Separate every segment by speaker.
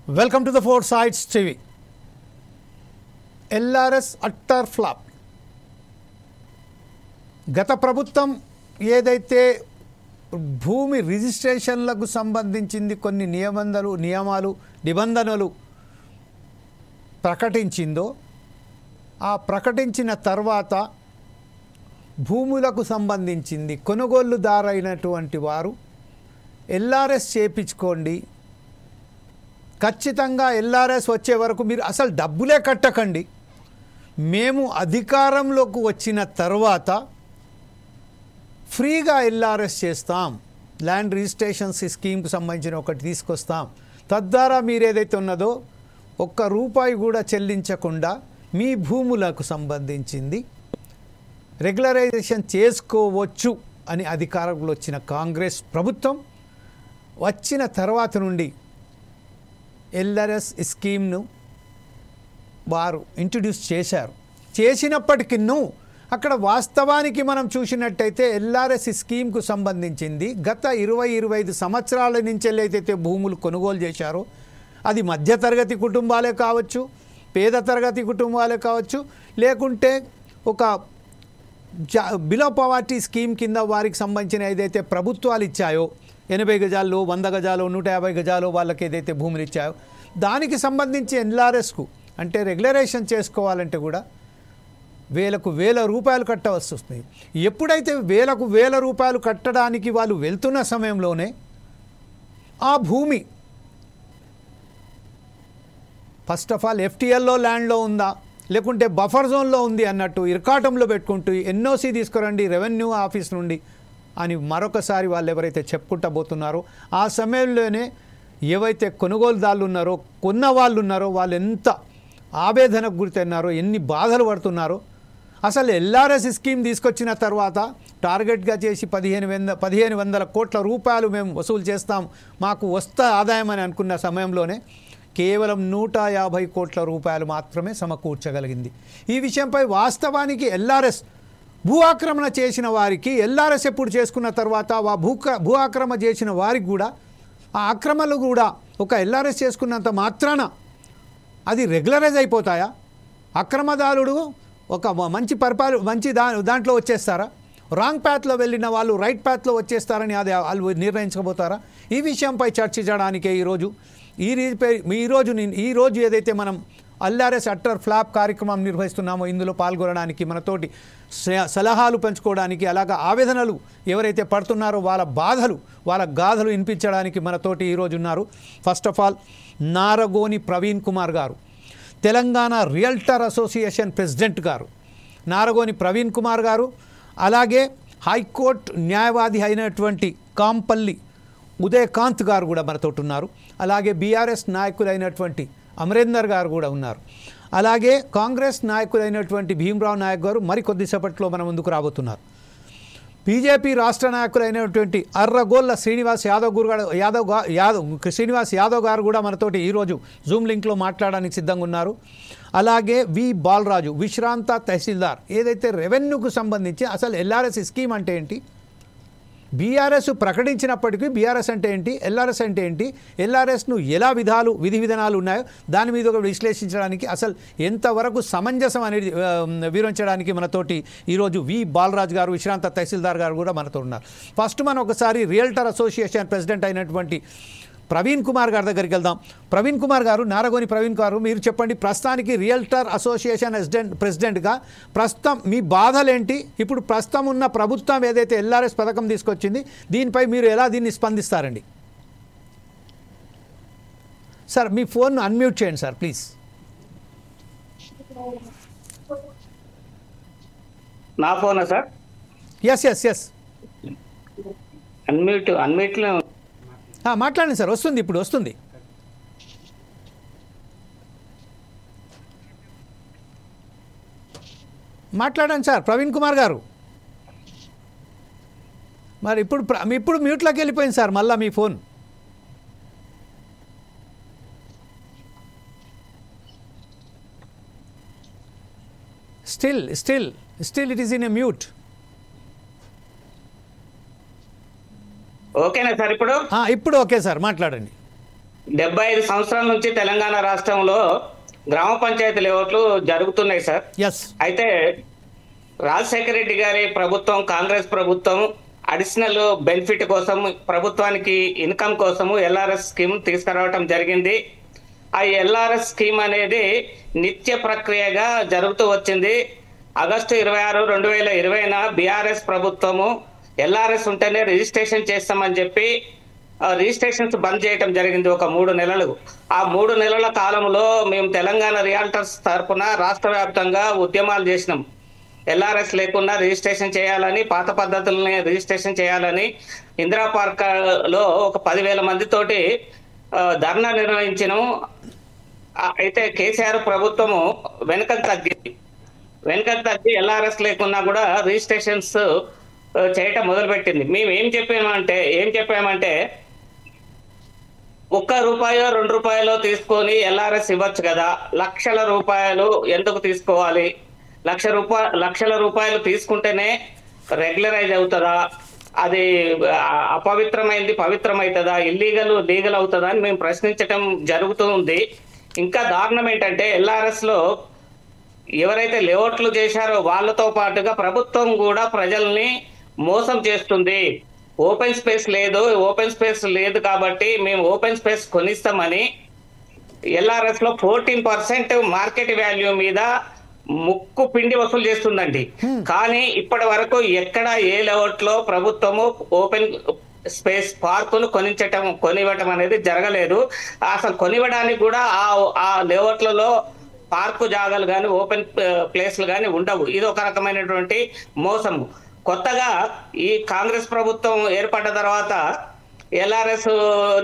Speaker 1: Welcome to the Four Sides TV. LRS utter flop. గత ప్రభుత్వం ఏదైతే భూమి రిజిస్ట్రేషన్లకు సంబంధించింది కొన్ని నిబంధనలు ప్రకటించిందో ఆ ప్రకటించిన తర్వాత భూములకు సంబంధించింది కొనుగోలుదారైనటువంటి వారు LRS చేపించుకోండి, ఖచ్చితంగా LRS వచ్చే వరకు మీరు అసలు డబ్బులే కట్టకండి, మేము అధికారంలోకి వచ్చిన తర్వాత ఫ్రీగా LRS చేస్తాం, ల్యాండ్ రిజిస్ట్రేషన్స్ స్కీమ్కి సంబంధించిన ఒకటి తీసుకొస్తాం, తద్వారా మీరు ఏదైతే ఉన్నదో ఒక్క రూపాయి కూడా చెల్లించకుండా మీ భూములకు సంబంధించింది రెగ్యులరైజేషన్ చేసుకోవచ్చు అని అధికారంలో వచ్చిన కాంగ్రెస్ ప్రభుత్వం వచ్చిన తర్వాత నుండి LRS స్కీమ్ను వారు ఇంట్రడ్యూస్ చేసినప్పటికీ అక్కడ వాస్తవానికి మనం చూసినట్టయితే LRS స్కీమ్కు సంబంధించింది గత 20-25 సంవత్సరాల నుంచి ఏదైతే భూములు కొనుగోలు చేశారో అది మధ్యతరగతి కుటుంబాలే కావచ్చు, పేద తరగతి కుటుంబాలే కావచ్చు, లేకుంటే ఒక బిలో పవర్టీ స్కీమ్ కింద వారికి సంబంధించిన ఏదైతే ప్రభుత్వాలు ఇచ్చాయో 80 గజాల్లో 100 గజాలు 150 గజాలు వాళ్ళకి ఏదైతే భూములు ఇచ్చాయో దానికి సంబంధించి LRSకు అంటే రెగ్యులరేషన్ చేసుకోవాలంటే కూడా వేల రూపాయలు కట్టవలసి వస్తుంది. ఎప్పుడైతే వేల రూపాయలు కట్టడానికి వాళ్ళు వెళ్తున్న సమయంలోనే ఆ భూమి ఫస్ట్ ఆఫ్ ఆల్ FTLలో ల్యాండ్లో ఉందా లేకుంటే బఫర్ జోన్లో ఉంది అన్నట్టు ఇరకాటంలో పెట్టుకుంటూ NOC తీసుకురండి రెవెన్యూ ఆఫీస్ నుండి అని మరొకసారి వాళ్ళు ఎవరైతే చెప్పుకుంటా పోతున్నారో ఆ సమయంలోనే ఏవైతే కొనుగోలుదారులు ఉన్నారో కొన్న వాళ్ళు ఉన్నారో వాళ్ళు ఎంత ఆవేదనకు గురితున్నారో ఎన్ని బాధలు పడుతున్నారో. అసలు LRS స్కీమ్ తీసుకొచ్చిన తర్వాత టార్గెట్గా చేసి 1500 కోట్ల రూపాయలు మేము వసూలు చేస్తాం, మాకు వస్తా ఆదాయం అని అనుకున్న సమయంలోనే కేవలం 150 కోట్ల రూపాయలు మాత్రమే సమకూర్చగలిగింది. ఈ విషయంపై వాస్తవానికి LRS భూ ఆక్రమణ చేసిన వారికి LRS ఎప్పుడు చేసుకున్న తర్వాత భూ ఆక్రమణ చేసిన వారికి కూడా ఆ ఆక్రమణలు కూడా ఒక LRS చేసుకున్నంత మాత్రాన అది రెగ్యులరైజ్ అయిపోతాయా? అక్రమదారుడు ఒక మంచి దాంట్లో వచ్చేస్తారా? రాంగ్ ప్యాత్లో వెళ్ళిన వాళ్ళు రైట్ ప్యాత్లో వచ్చేస్తారని అది వాళ్ళు నిర్ణయించకపోతారా? ఈ విషయంపై చర్చించడానికే ఈరోజు ఏదైతే మనం LRS అట్టర్ ఫ్లాప్ కార్యక్రమం నిర్వహిస్తున్నామో ఇందులో పాల్గొనడానికి మనతోటి సలహాలు పంచుకోవడానికి అలాగా ఆవేదనలు ఎవరైతే పడుతున్నారో వాళ్ళ బాధలు వాళ్ళ గాథలు వినిపించడానికి మనతోటి ఈరోజు ఉన్నారు. First of all Naragoni Praveen Kumar గారు, తెలంగాణ రియల్టర్ అసోసియేషన్ ప్రెసిడెంట్ గారు నారగోని ప్రవీణ్ కుమార్ గారు, అలాగే హైకోర్టు న్యాయవాది అయినటువంటి కాంపల్లి ఉదయకాంత్ గారు కూడా మనతోటి ఉన్నారు. అలాగే BRS నాయకులైనటువంటి అమరేందర్ గారు కూడా ఉన్నారు. అలాగే కాంగ్రెస్ నాయకులైనటువంటి భీమరావు నాయక్ గారు మరికొద్దిసేపట్లో మన ముందుకు రాబోతున్నారు. బీజేపీ రాష్ట్ర నాయకులైనటువంటి అర్రగోళ్ళ శ్రీనివాస్ యాదవ్ గారు కూడా మనతోటి ఈరోజు జూమ్ లింక్లో మాట్లాడడానికి సిద్ధంగా ఉన్నారు. అలాగే వి బాలరాజు విశ్రాంత తహసీల్దార్, ఏదైతే రెవెన్యూకు సంబంధించి అసలు LRS స్కీమ్ అంటే ఏంటి, BRS ప్రకటించినప్పటికీ BRS అంటే ఏంటి, LRS అంటే ఏంటి, LRSను ఎలా విధి విధానాలు ఉన్నాయో దాని మీద కూడా విశ్లేషించడానికి అసలు ఎంతవరకు సమంజసం అనేది వివరించడానికి మనతోటి ఈరోజు వి బాలరాజు గారు విశ్రాంత తహసీల్దార్ గారు కూడా మనతో ఉన్నారు. ఫస్ట్ మనం ఒకసారి రియల్టర్ అసోసియేషన్ ప్రెసిడెంట్ అయినటువంటి ప్రవీణ్ కుమార్ గారి దగ్గరికి వెళ్దాం. ప్రవీణ్ కుమార్ గారు, నారగోని ప్రవీణ్ గారు, మీరు చెప్పండి, ప్రస్తుతానికి రియల్టర్ అసోసియేషన్ ప్రెసిడెంట్గా ప్రస్తుతం మీ బాధలేంటి? ఇప్పుడు ప్రస్తుతం ఉన్న ప్రభుత్వం ఏదైతే LRS పథకం తీసుకొచ్చింది దీనిపై మీరు ఎలా దీన్ని స్పందిస్తారండి? సార్ మీ ఫోన్ అన్మ్యూట్ చేయండి సార్ ప్లీజ్.
Speaker 2: నా ఫోనా సార్?
Speaker 1: ఎస్
Speaker 2: అన్మ్యూట్లో
Speaker 1: మాట్లాడండి సార్, వస్తుంది, ఇప్పుడు వస్తుంది. మాట్లాడండి సార్ ప్రవీణ్ కుమార్ గారు. మరి ఇప్పుడు మ్యూట్లోకి వెళ్ళిపోయింది సార్ మళ్ళీ మీ phone. Still it is in a mute.
Speaker 2: ఓకేనా సార్? ఇప్పుడు
Speaker 1: ఓకే సార్, మాట్లాడండి.
Speaker 2: 75 సంవత్సరాల నుంచి తెలంగాణ రాష్ట్రంలో గ్రామ పంచాయతీ లేఅవుట్లు జరుగుతున్నాయి సార్.
Speaker 1: ఎస్.
Speaker 2: అయితే రాజశేఖర రెడ్డి గారి ప్రభుత్వం, కాంగ్రెస్ ప్రభుత్వం అడిషనల్ బెనిఫిట్ కోసం, ప్రభుత్వానికి ఇన్కమ్ కోసము ఎల్ఆర్ఎస్ స్కీమ్ తీసుకురావటం జరిగింది. ఆ ఎల్ఆర్ఎస్ స్కీమ్ అనేది నిత్య ప్రక్రియగా జరుగుతూ వచ్చింది. ఆగస్టు 26, 2020 బీఆర్ఎస్ ప్రభుత్వము ఎల్ఆర్ఎస్ ఉంటేనే రిజిస్ట్రేషన్ చేస్తామని చెప్పి రిజిస్ట్రేషన్స్ బంద్ చేయడం జరిగింది ఒక 3 నెలలు. ఆ 3 నెలల కాలంలో మేము తెలంగాణ రియాల్టర్స్ తరఫున రాష్ట్ర వ్యాప్తంగా ఉద్యమాలు చేసినాం. ఎల్ఆర్ఎస్ లేకుండా రిజిస్ట్రేషన్ చేయాలని, పాత పద్ధతులని రిజిస్ట్రేషన్ చేయాలని ఇందిరా పార్క్ లో ఒక 10,000 మందితోటి ధర్నా నిర్వహించినాం. అయితే కేసీఆర్ ప్రభుత్వము వెనుకకు తగ్గి ఎల్ఆర్ఎస్ లేకున్నా కూడా రిజిస్ట్రేషన్స్ చేయటం మొదలుపెట్టింది. మేము ఏం చెప్పామంటే ₹1, ₹2 తీసుకొని ఎల్ఆర్ఎస్ ఇవ్వచ్చు కదా, లక్షల రూపాయలు ఎందుకు తీసుకోవాలి? లక్షల రూపాయలు తీసుకుంటేనే రెగ్యులరైజ్ అవుతుందా? అది అపవిత్రమైంది పవిత్రమవుతుందా? ఇల్లీగల్ లీగల్ అవుతుందా అని మేము ప్రశ్నించటం జరుగుతూ ఉంది. ఇంకా దారుణం ఏంటంటే ఎల్ఆర్ఎస్ లో ఎవరైతే లేఅవుట్లు చేశారో వాళ్ళతో పాటుగా ప్రభుత్వం కూడా ప్రజల్ని మోసం చేస్తుంది. ఓపెన్ స్పేస్ లేదు కాబట్టి మేము ఓపెన్ స్పేస్ కొనిస్తామని ఎల్ఆర్ఎస్ లో 14% మార్కెట్ వాల్యూ మీద ముక్కు పిండి వసూలు చేస్తుందండి. కానీ ఇప్పటి వరకు ఎక్కడ ఏ లేఅవుట్ లో ప్రభుత్వము ఓపెన్ స్పేస్ పార్కులు కొనివ్వటం అనేది జరగలేదు. అసలు కొనివ్వడానికి కూడా ఆ లేఅవుట్లలో పార్కు జాగాలు కానీ ఓపెన్ ప్లేస్లు కానీ ఉండవు. ఇది ఒక రకమైనటువంటి మోసము. కొత్తగా ఈ కాంగ్రెస్ ప్రభుత్వం ఏర్పడ్డ తర్వాత ఎల్ఆర్ఎస్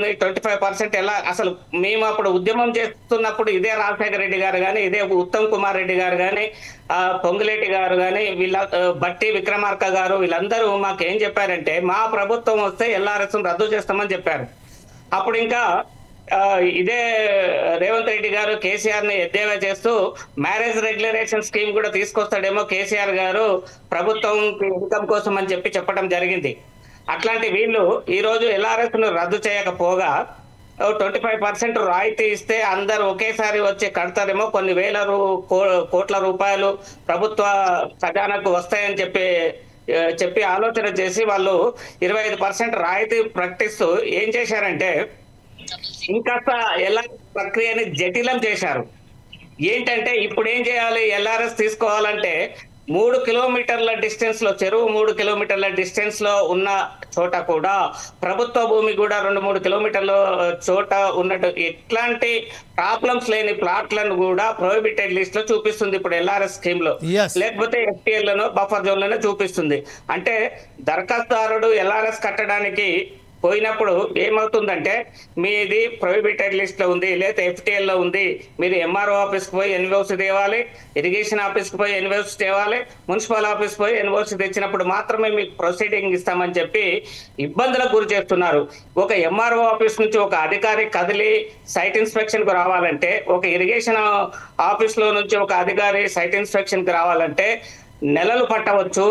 Speaker 2: ని 25% అసలు మేము అప్పుడు ఉద్యమం చేస్తున్నప్పుడు ఇదే రాజశేఖర రెడ్డి గారు కానీ, ఇదే ఉత్తమ్ కుమార్ రెడ్డి గారు కానీ, పొంగులేటి గారు కానీ, బట్టి విక్రమార్క గారు వీళ్ళందరూ మాకు ఏం చెప్పారంటే మా ప్రభుత్వం వస్తే ఎల్ఆర్ఎస్ రద్దు చేస్తామని చెప్పారు. అప్పుడు ఇంకా ఇదే రేవంత్ రెడ్డి గారు కేసీఆర్ ని ఎద్దేవా చేస్తూ మ్యారేజ్ రెగ్యులరేషన్ స్కీమ్ కూడా తీసుకొస్తాడేమో కేసీఆర్ గారు ప్రభుత్వం ఇన్కమ్ కోసం అని చెప్పడం జరిగింది. అట్లాంటి వీళ్ళు ఈ రోజు ఎల్ఆర్ఎస్ ను రద్దు చేయకపోగా 25% రాయితీ ఇస్తే అందరు ఒకేసారి వచ్చి కడతారేమో, కొన్ని వేల కోట్ల రూపాయలు ప్రభుత్వ ఖజానాకు వస్తాయని చెప్పి ఆలోచన చేసి వాళ్ళు 25% రాయితీ ప్రకటిస్తూ ఏం చేశారంటే ఇంకాస్త ఎల్ఆర్ఎస్ ప్రక్రియని జటిలం చేశారు. ఏంటంటే ఇప్పుడు ఏం చేయాలి? ఎల్ఆర్ఎస్ తీసుకోవాలంటే 3 కిలోమీటర్ల డిస్టెన్స్ లో, చెరువు 3 కిలోమీటర్ల డిస్టెన్స్ లో ఉన్న చోట కూడా, ప్రభుత్వ భూమి కూడా 2-3 కిలోమీటర్ల చోట ఉన్నట్టు ఎట్లాంటి ప్రాబ్లమ్స్ లేని ప్లాట్లను కూడా ప్రొహిబిటెడ్ లిస్ట్ లో చూపిస్తుంది ఇప్పుడు ఎల్ఆర్ఎస్ స్కీమ్ లో. లేకపోతే ఎఫ్టీఎల్ లను బఫర్ జోన్ లోనే చూపిస్తుంది. అంటే దరఖాస్తుదారుడు ఎల్ఆర్ఎస్ కట్టడానికి పోయినప్పుడు ఏమవుతుందంటే మీది ప్రొహిబిటెడ్ లిస్ట్ లో ఉంది, లేదా ఎఫ్టీఎల్ లో ఉంది, మీరు ఎంఆర్ఓ ఆఫీస్కి పోయి ఎన్ఓసి తేవాలి, ఇరిగేషన్ ఆఫీస్కి పోయి ఎన్ఓసి తేవాలి, మున్సిపల్ ఆఫీస్ పోయి ఎన్ఓసి తెచ్చినప్పుడు మాత్రమే మీకు ప్రొసీడింగ్ ఇస్తామని చెప్పి ఇబ్బందులకు గురి చేస్తున్నారు. ఒక ఎంఆర్ఓ ఆఫీస్ నుంచి ఒక అధికారి కదిలి సైట్ ఇన్స్పెక్షన్ కు రావాలంటే, ఒక ఇరిగేషన్ ఆఫీస్ లో నుంచి ఒక అధికారి సైట్ ఇన్స్పెక్షన్ కు రావాలంటే నెలలు పట్టవచ్చు.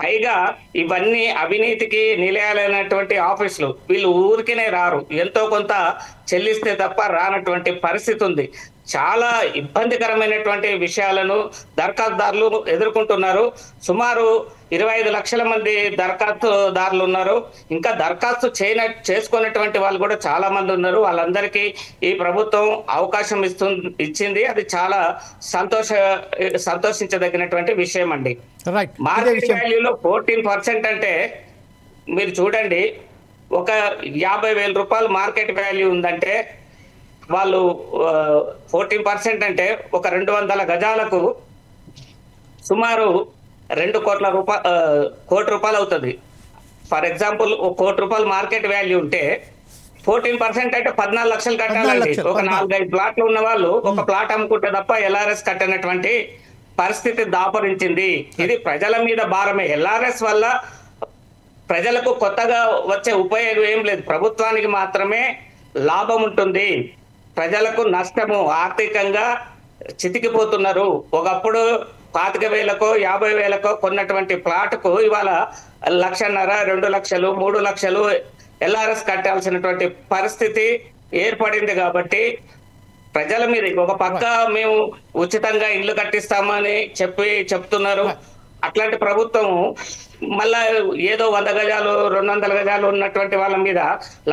Speaker 2: పైగా ఇవన్నీ అవినీతికి నిలయాలైనటువంటి ఆఫీసులు, వీళ్ళు ఊరికినే రారు, ఎంతో కొంత చెల్లిస్తే తప్ప రానటువంటి పరిస్థితి ఉంది. చాలా ఇబ్బందికరమైనటువంటి విషయాలను దరఖాస్తుదారులు ఎదుర్కొంటున్నారు. సుమారు 25 లక్షల మంది దరఖాస్తుదారులు ఉన్నారు. ఇంకా దరఖాస్తు చేసుకున్నటువంటి వాళ్ళు కూడా చాలా మంది ఉన్నారు. వాళ్ళందరికీ ఈ ప్రభుత్వం అవకాశం ఇచ్చింది. అది చాలా సంతోషించదగినటువంటి విషయం అండి. మార్కెట్ వాల్యూలో 14% అంటే మీరు చూడండి, ఒక 50,000 రూపాయలు మార్కెట్ వాల్యూ ఉందంటే వాళ్ళు 14% అంటే ఒక 200 గజాలకు సుమారు 2 కోట్ల రూపాయలు అవుతుంది. ఫర్ ఎగ్జాంపుల్ ₹1 కోటి మార్కెట్ వాల్యూ ఉంటే 14% అంటే 14 లక్షలు కట్టాలండి. ఒక 4-5 ప్లాట్లు ఉన్న వాళ్ళు ఒక ప్లాట్ అమ్ముకుంటే తప్ప ఎల్ఆర్ఎస్ కట్టినటువంటి పరిస్థితి దాపరించింది. ఇది ప్రజల మీద భారమే. ఎల్ఆర్ఎస్ వల్ల ప్రజలకు కొత్తగా వచ్చే ఉపయోగం ఏం లేదు, ప్రభుత్వానికి మాత్రమే లాభం ఉంటుంది, ప్రజలకు నష్టము. ఆర్థికంగా చితికిపోతున్నారు. ఒకప్పుడు 25,000కో 50,000కో కొన్నటువంటి ప్లాట్కు ఇవాళ 1,50,000, 2 లక్షలు, 3 లక్షలు ఎల్ఆర్ఎస్ కట్టాల్సినటువంటి పరిస్థితి ఏర్పడింది కాబట్టి ప్రజల మీద ఒక పక్క మేము ఉచితంగా ఇల్లు కట్టిస్తామని చెప్తున్నారు. అట్లాంటి ప్రభుత్వము మళ్ళా ఏదో 100 గజాలు 200 గజాలు ఉన్నటువంటి వాళ్ళ మీద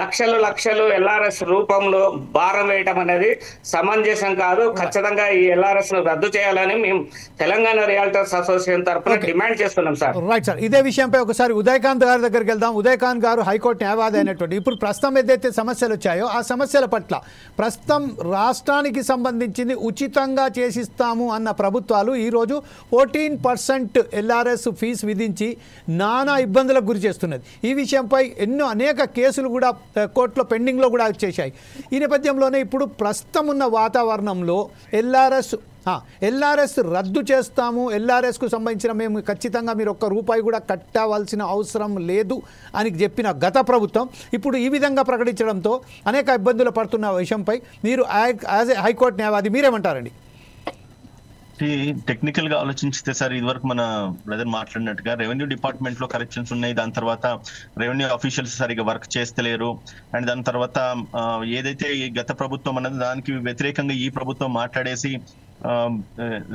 Speaker 2: లక్షలు ఎల్ఆర్ఎస్ రూపంలో భారం వేయటం అనేది సమంజసం కాదు. ఖచ్చితంగా ఈ ఎల్ఆర్ఎస్ ను రద్దు చేయాలని మేము తెలంగాణ రియాల్టర్స్ అసోసియేషన్ తరఫున డిమాండ్ చేస్తున్నాం సార్.
Speaker 1: రైట్ సార్, ఇదే విషయంపై ఒకసారి ఉదయకాంత్ గారి దగ్గరికి వెళ్దాం. ఉదయకాంత్ గారు హైకోర్టు న్యాయవాది అయినటువంటి, ఇప్పుడు ప్రస్తుతం ఏదైతే సమస్యలు వచ్చాయో ఆ సమస్యల పట్ల ప్రస్తుతం రాష్ట్రానికి సంబంధించింది ఉచితంగా చేసిస్తాము అన్న ప్రభుత్వాలు ఈరోజు 14% ఎల్ఆర్ఎస్ ఫీజు విధించి నానా ఇబ్బందులకు గురి చేస్తున్నది. ఈ విషయంపై అనేక కేసులు కూడా కోర్టులో పెండింగ్లో కూడా వచ్చేసాయి. ఈ నేపథ్యంలోనే ఇప్పుడు ప్రస్తుతం ఉన్న వాతావరణంలో ఎల్ఆర్ఎస్ రద్దు చేస్తాము, ఎల్ఆర్ఎస్కు సంబంధించిన మేము ఖచ్చితంగా మీరు ₹1 కూడా కట్టవలసిన అవసరం లేదు అని చెప్పిన గత ప్రభుత్వం ఇప్పుడు ఈ విధంగా ప్రకటించడంతో అనేక ఇబ్బందులు పడుతున్న విషయంపై మీరు యాజ్ ఏ హైకోర్టు న్యాయవాది మీరేమంటారండి?
Speaker 3: టెక్నికల్ గా ఆలోచించితే సార్, ఇదివరకు మన బ్రదర్ మాట్లాడినట్టుగా రెవెన్యూ డిపార్ట్మెంట్ లో కరెక్షన్స్ ఉన్నాయి. దాని తర్వాత రెవెన్యూ ఆఫీషియల్స్ సరిగా వర్క్ చేస్తలేరు. అండ్ దాని తర్వాత ఏదైతే ఈ గత ప్రభుత్వం అన్నది దానికి వ్యతిరేకంగా ఈ ప్రభుత్వం మాట్లాడేసి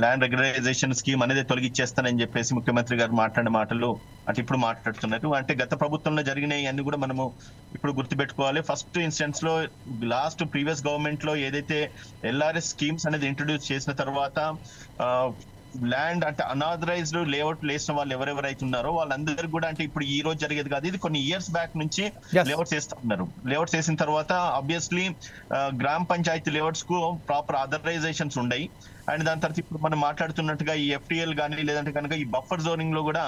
Speaker 3: ల్యాండ్ రెగ్యులరైజేషన్ స్కీమ్ అనేది తొలగిచ్చేస్తానని చెప్పేసి ముఖ్యమంత్రి గారు మాట్లాడిన మాటలు అంటే ఇప్పుడు మాట్లాడుతున్నారు. అంటే గత ప్రభుత్వంలో జరిగినాయి అన్ని కూడా మనము ఇప్పుడు గుర్తుపెట్టుకోవాలి. ఫస్ట్ ఇన్స్టెన్స్ లో లాస్ట్ ప్రీవియస్ గవర్నమెంట్ లో ఏదైతే ఎల్ఆర్ఎస్ స్కీమ్స్ అనేది ఇంట్రొడ్యూస్ చేసిన తర్వాత ల్యాండ్ అంటే అనాథరైజ్డ్ లేఅవుట్ వేసిన వాళ్ళు ఎవరెవరైతే ఉన్నారో వాళ్ళందరికీ కూడా అంటే ఇప్పుడు ఈ రోజు జరిగేది కాదు, ఇది కొన్ని ఇయర్స్ బ్యాక్ నుంచి లేఅవుట్స్ వేస్తా ఉన్నారు. లేఅవుట్స్ వేసిన తర్వాత ఆబ్వియస్లీ గ్రామ పంచాయతీ లేఅవుట్స్ కు ప్రాపర్ అథరైజేషన్స్ ఉన్నాయి. అండ్ దాని తర్వాత ఇప్పుడు మనం మాట్లాడుతున్నట్టుగా ఈ ఎఫ్టీఎల్ కానీ లేదంటే కనుక ఈ బఫర్ జోనింగ్ లో కూడా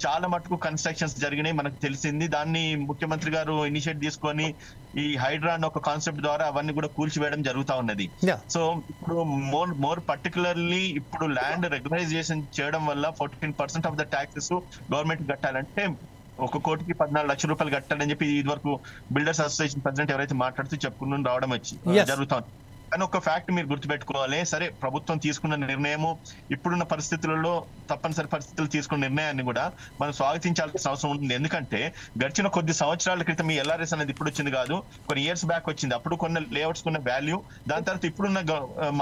Speaker 3: చాలా మటుకు కన్స్ట్రక్షన్స్ జరిగినాయి మనకు తెలిసింది. దాన్ని ముఖ్యమంత్రి గారు ఇనిషియేట్ తీసుకొని ఈ హైడ్రా అన్న ఒక కాన్సెప్ట్ ద్వారా అవన్నీ కూడా కూల్చివేయడం జరుగుతా ఉన్నది. సో ఇప్పుడు మోర్ పర్టికులర్లీ ఇప్పుడు ల్యాండ్ రెగ్యులరైజేషన్ చేయడం వల్ల 14% ఆఫ్ ద ట్యాక్సెస్ గవర్నమెంట్ కట్టాలంటే ₹1,14,00,000 కట్టాలని చెప్పి ఇది వరకు బిల్డర్స్ అసోసియేషన్ ప్రెసిడెంట్ ఎవరైతే మాట్లాడుతూ చెప్పుకుని రావడం జరుగుతా ఉంది. కానీ ఒక ఫ్యాక్ట్ మీరు గుర్తుపెట్టుకోవాలి, సరే ప్రభుత్వం తీసుకున్న నిర్ణయము ఇప్పుడున్న పరిస్థితులలో తప్పనిసరి పరిస్థితులు తీసుకున్న నిర్ణయాన్ని కూడా మనం స్వాగతించాల్సిన అవసరం ఉంటుంది. ఎందుకంటే గడిచిన కొద్ది సంవత్సరాల క్రితం ఈ ఎల్ఆర్ఎస్ అనేది ఇప్పుడు వచ్చింది కాదు, కొన్ని ఇయర్స్ బ్యాక్ వచ్చింది. అప్పుడు కొన్న లేఅవుట్స్ కొన్న వాల్యూ, దాని తర్వాత ఇప్పుడున్న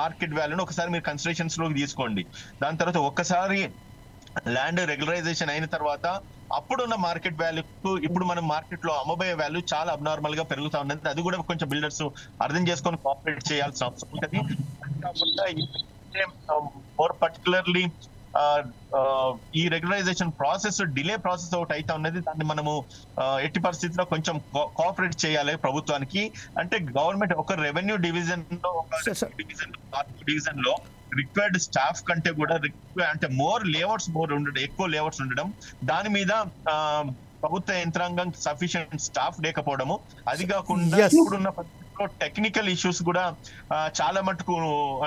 Speaker 3: మార్కెట్ వాల్యూని ఒకసారి మీరు కన్సిడరేషన్స్ లోకి తీసుకోండి. దాని తర్వాత ఒక్కసారి ల్యాండ్ రెగ్యులరైజేషన్ అయిన తర్వాత అప్పుడున్న మార్కెట్ వాల్యూకు ఇప్పుడు మనం మార్కెట్ లో అమ్మబోయే వాల్యూ చాలా అబ్నార్మల్ గా పెరుగుతా ఉన్నది. అది కూడా కొంచెం బిల్డర్స్ అర్థం చేసుకొని కోఆపరేట్ చేయాల్సిన అవసరం ఉంటుంది. మోర్ పర్టికులర్లీ ఈ రెగ్యులరైజేషన్ ప్రాసెస్ డిలే ప్రాసెస్ ఒకటి అయితే ఉన్నది. దాన్ని మనము ఎట్టి పరిస్థితిలో కొంచెం కోఆపరేట్ చేయాలి ప్రభుత్వానికి. అంటే గవర్నమెంట్ ఒక రెవెన్యూ డివిజన్ లో డివిజన్ లో రిక్వైర్డ్ స్టాఫ్ కంటే కూడా అంటే ఎక్కువ లేఅవుట్స్ ఉండడం, దాని మీద ప్రభుత్వ యంత్రాంగం సఫిషియెంట్ స్టాఫ్ లేకపోవడము, అది కాకుండా ఇప్పుడున్న టెక్నికల్ ఇష్యూస్ కూడా చాలా మటుకు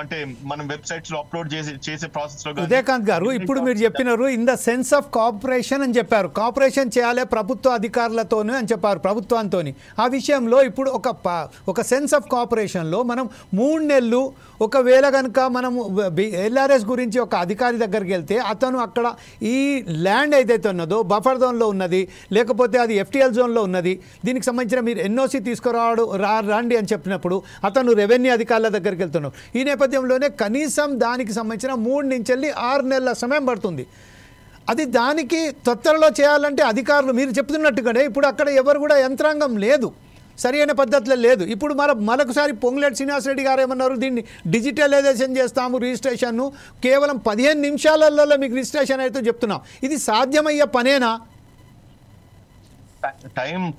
Speaker 3: అంటే మనం వెబ్సైట్స్ లో అప్లోడ్ చేసే ప్రాసెస్ లో.
Speaker 1: ఉదయకాంత్ గారు, ఇప్పుడు మీరు చెప్పినారు in the sense of cooperation అని చెప్పారు. కోఆపరేషన్ చేయాలి ప్రభుత్వ అధికారులతోనే అని చెప్పారు, ప్రభుత్వంతో. ఆ విషయంలో ఇప్పుడు ఒక సెన్స్ ఆఫ్ కోఆపరేషన్లో మనం 3 నెలలు ఒకవేళ కనుక మనము ఎల్ఆర్ఎస్ గురించి ఒక అధికారి దగ్గరికి వెళ్తే అతను అక్కడ ఈ ల్యాండ్ ఏదైతే ఉన్నదో బఫర్ జోన్లో ఉన్నది, లేకపోతే అది ఎఫ్టీఎల్ జోన్లో ఉన్నది, దీనికి సంబంధించిన మీరు ఎన్ఓసి రండి అని చెప్పినప్పుడు అతను రెవెన్యూ అధికారుల దగ్గరికి వెళ్తున్నాడు. ఈ నేపథ్యంలోనే కనీసం దానికి సంబంధించిన 3 నుంచి 6 నెలల సమయం పడుతుంది. అది దానికి త్వరలో చేయాలంటే అధికారులు మీరు చెప్తున్నట్టుగానే ఇప్పుడు అక్కడ ఎవరు కూడా యంత్రాంగం లేదు, సరి అయిన పద్ధతిలో లేదు. ఇప్పుడు మరొకసారి పొంగులేటి శ్రీనివాసరెడ్డి గారు ఏమన్నారు, దీన్ని డిజిటలైజేషన్ చేస్తాము, రిజిస్ట్రేషన్ను కేవలం 15 నిమిషాలలో మీకు రిజిస్ట్రేషన్ అయితే చెప్తున్నాం. ఇది సాధ్యమయ్యే పనేనా?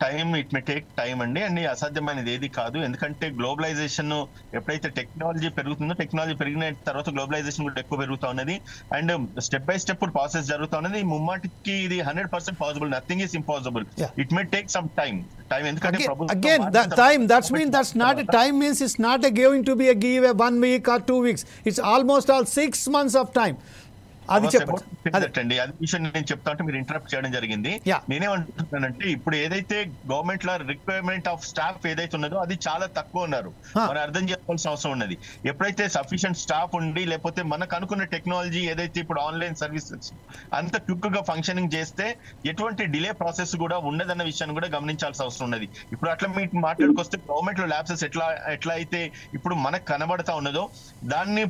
Speaker 3: Time it may take time అండి. అండ్ అసాధ్యమైనది ఏది కాదు. ఎందుకంటే గ్లోబలైజేషన్ ఎప్పుడైతే టెక్నాలజీ పెరుగుతుందో, టెక్నాలజీ పెరిగిన తర్వాత గ్లోబలైజేషన్ కూడా ఎక్కువ పెరుగుతా ఉన్నది. And step by step process జరుగుతా ఉన్నది. ముమ్మాటికి ఇది 100% possible, nothing is impossible. It may take some time. ఎందుకంటే
Speaker 1: again that's not a time means it's not a going to be a give a 1 week or 2 weeks. It's almost all 6 months of time. అది చెప్పండి.
Speaker 3: అండి అది విషయం నేను చెప్తా ఉంటే మీరు ఇంటరప్ట్ చేయడం జరిగింది. నేనేమంటున్నానంటే ఇప్పుడు ఏదైతే గవర్నమెంట్ లో రిక్వైర్మెంట్ ఆఫ్ స్టాఫ్ ఏదైతే ఉన్నదో అది చాలా తక్కువ ఉన్నారు. మనం అర్థం చేసుకోవాల్సిన అవసరం ఉన్నది. ఎప్పుడైతే సఫిషియెంట్ స్టాఫ్ ఉండి లేకపోతే మనకు అనుకున్న టెక్నాలజీ ఏదైతే ఇప్పుడు ఆన్లైన్ సర్వీసెస్ అంత క్విక్ గా ఫంక్షనింగ్ చేస్తే ఎటువంటి డిలే ప్రాసెస్ కూడా ఉండదన్న విషయాన్ని కూడా గమనించాల్సిన అవసరం ఉన్నది. ఇప్పుడు అట్లా మీకు మాట్లాడుకొస్తే గవర్నమెంట్ లో ల్యాబ్సెస్ ఎట్లా అయితే ఇప్పుడు మనకు కనబడతా ఉన్నదో దాన్ని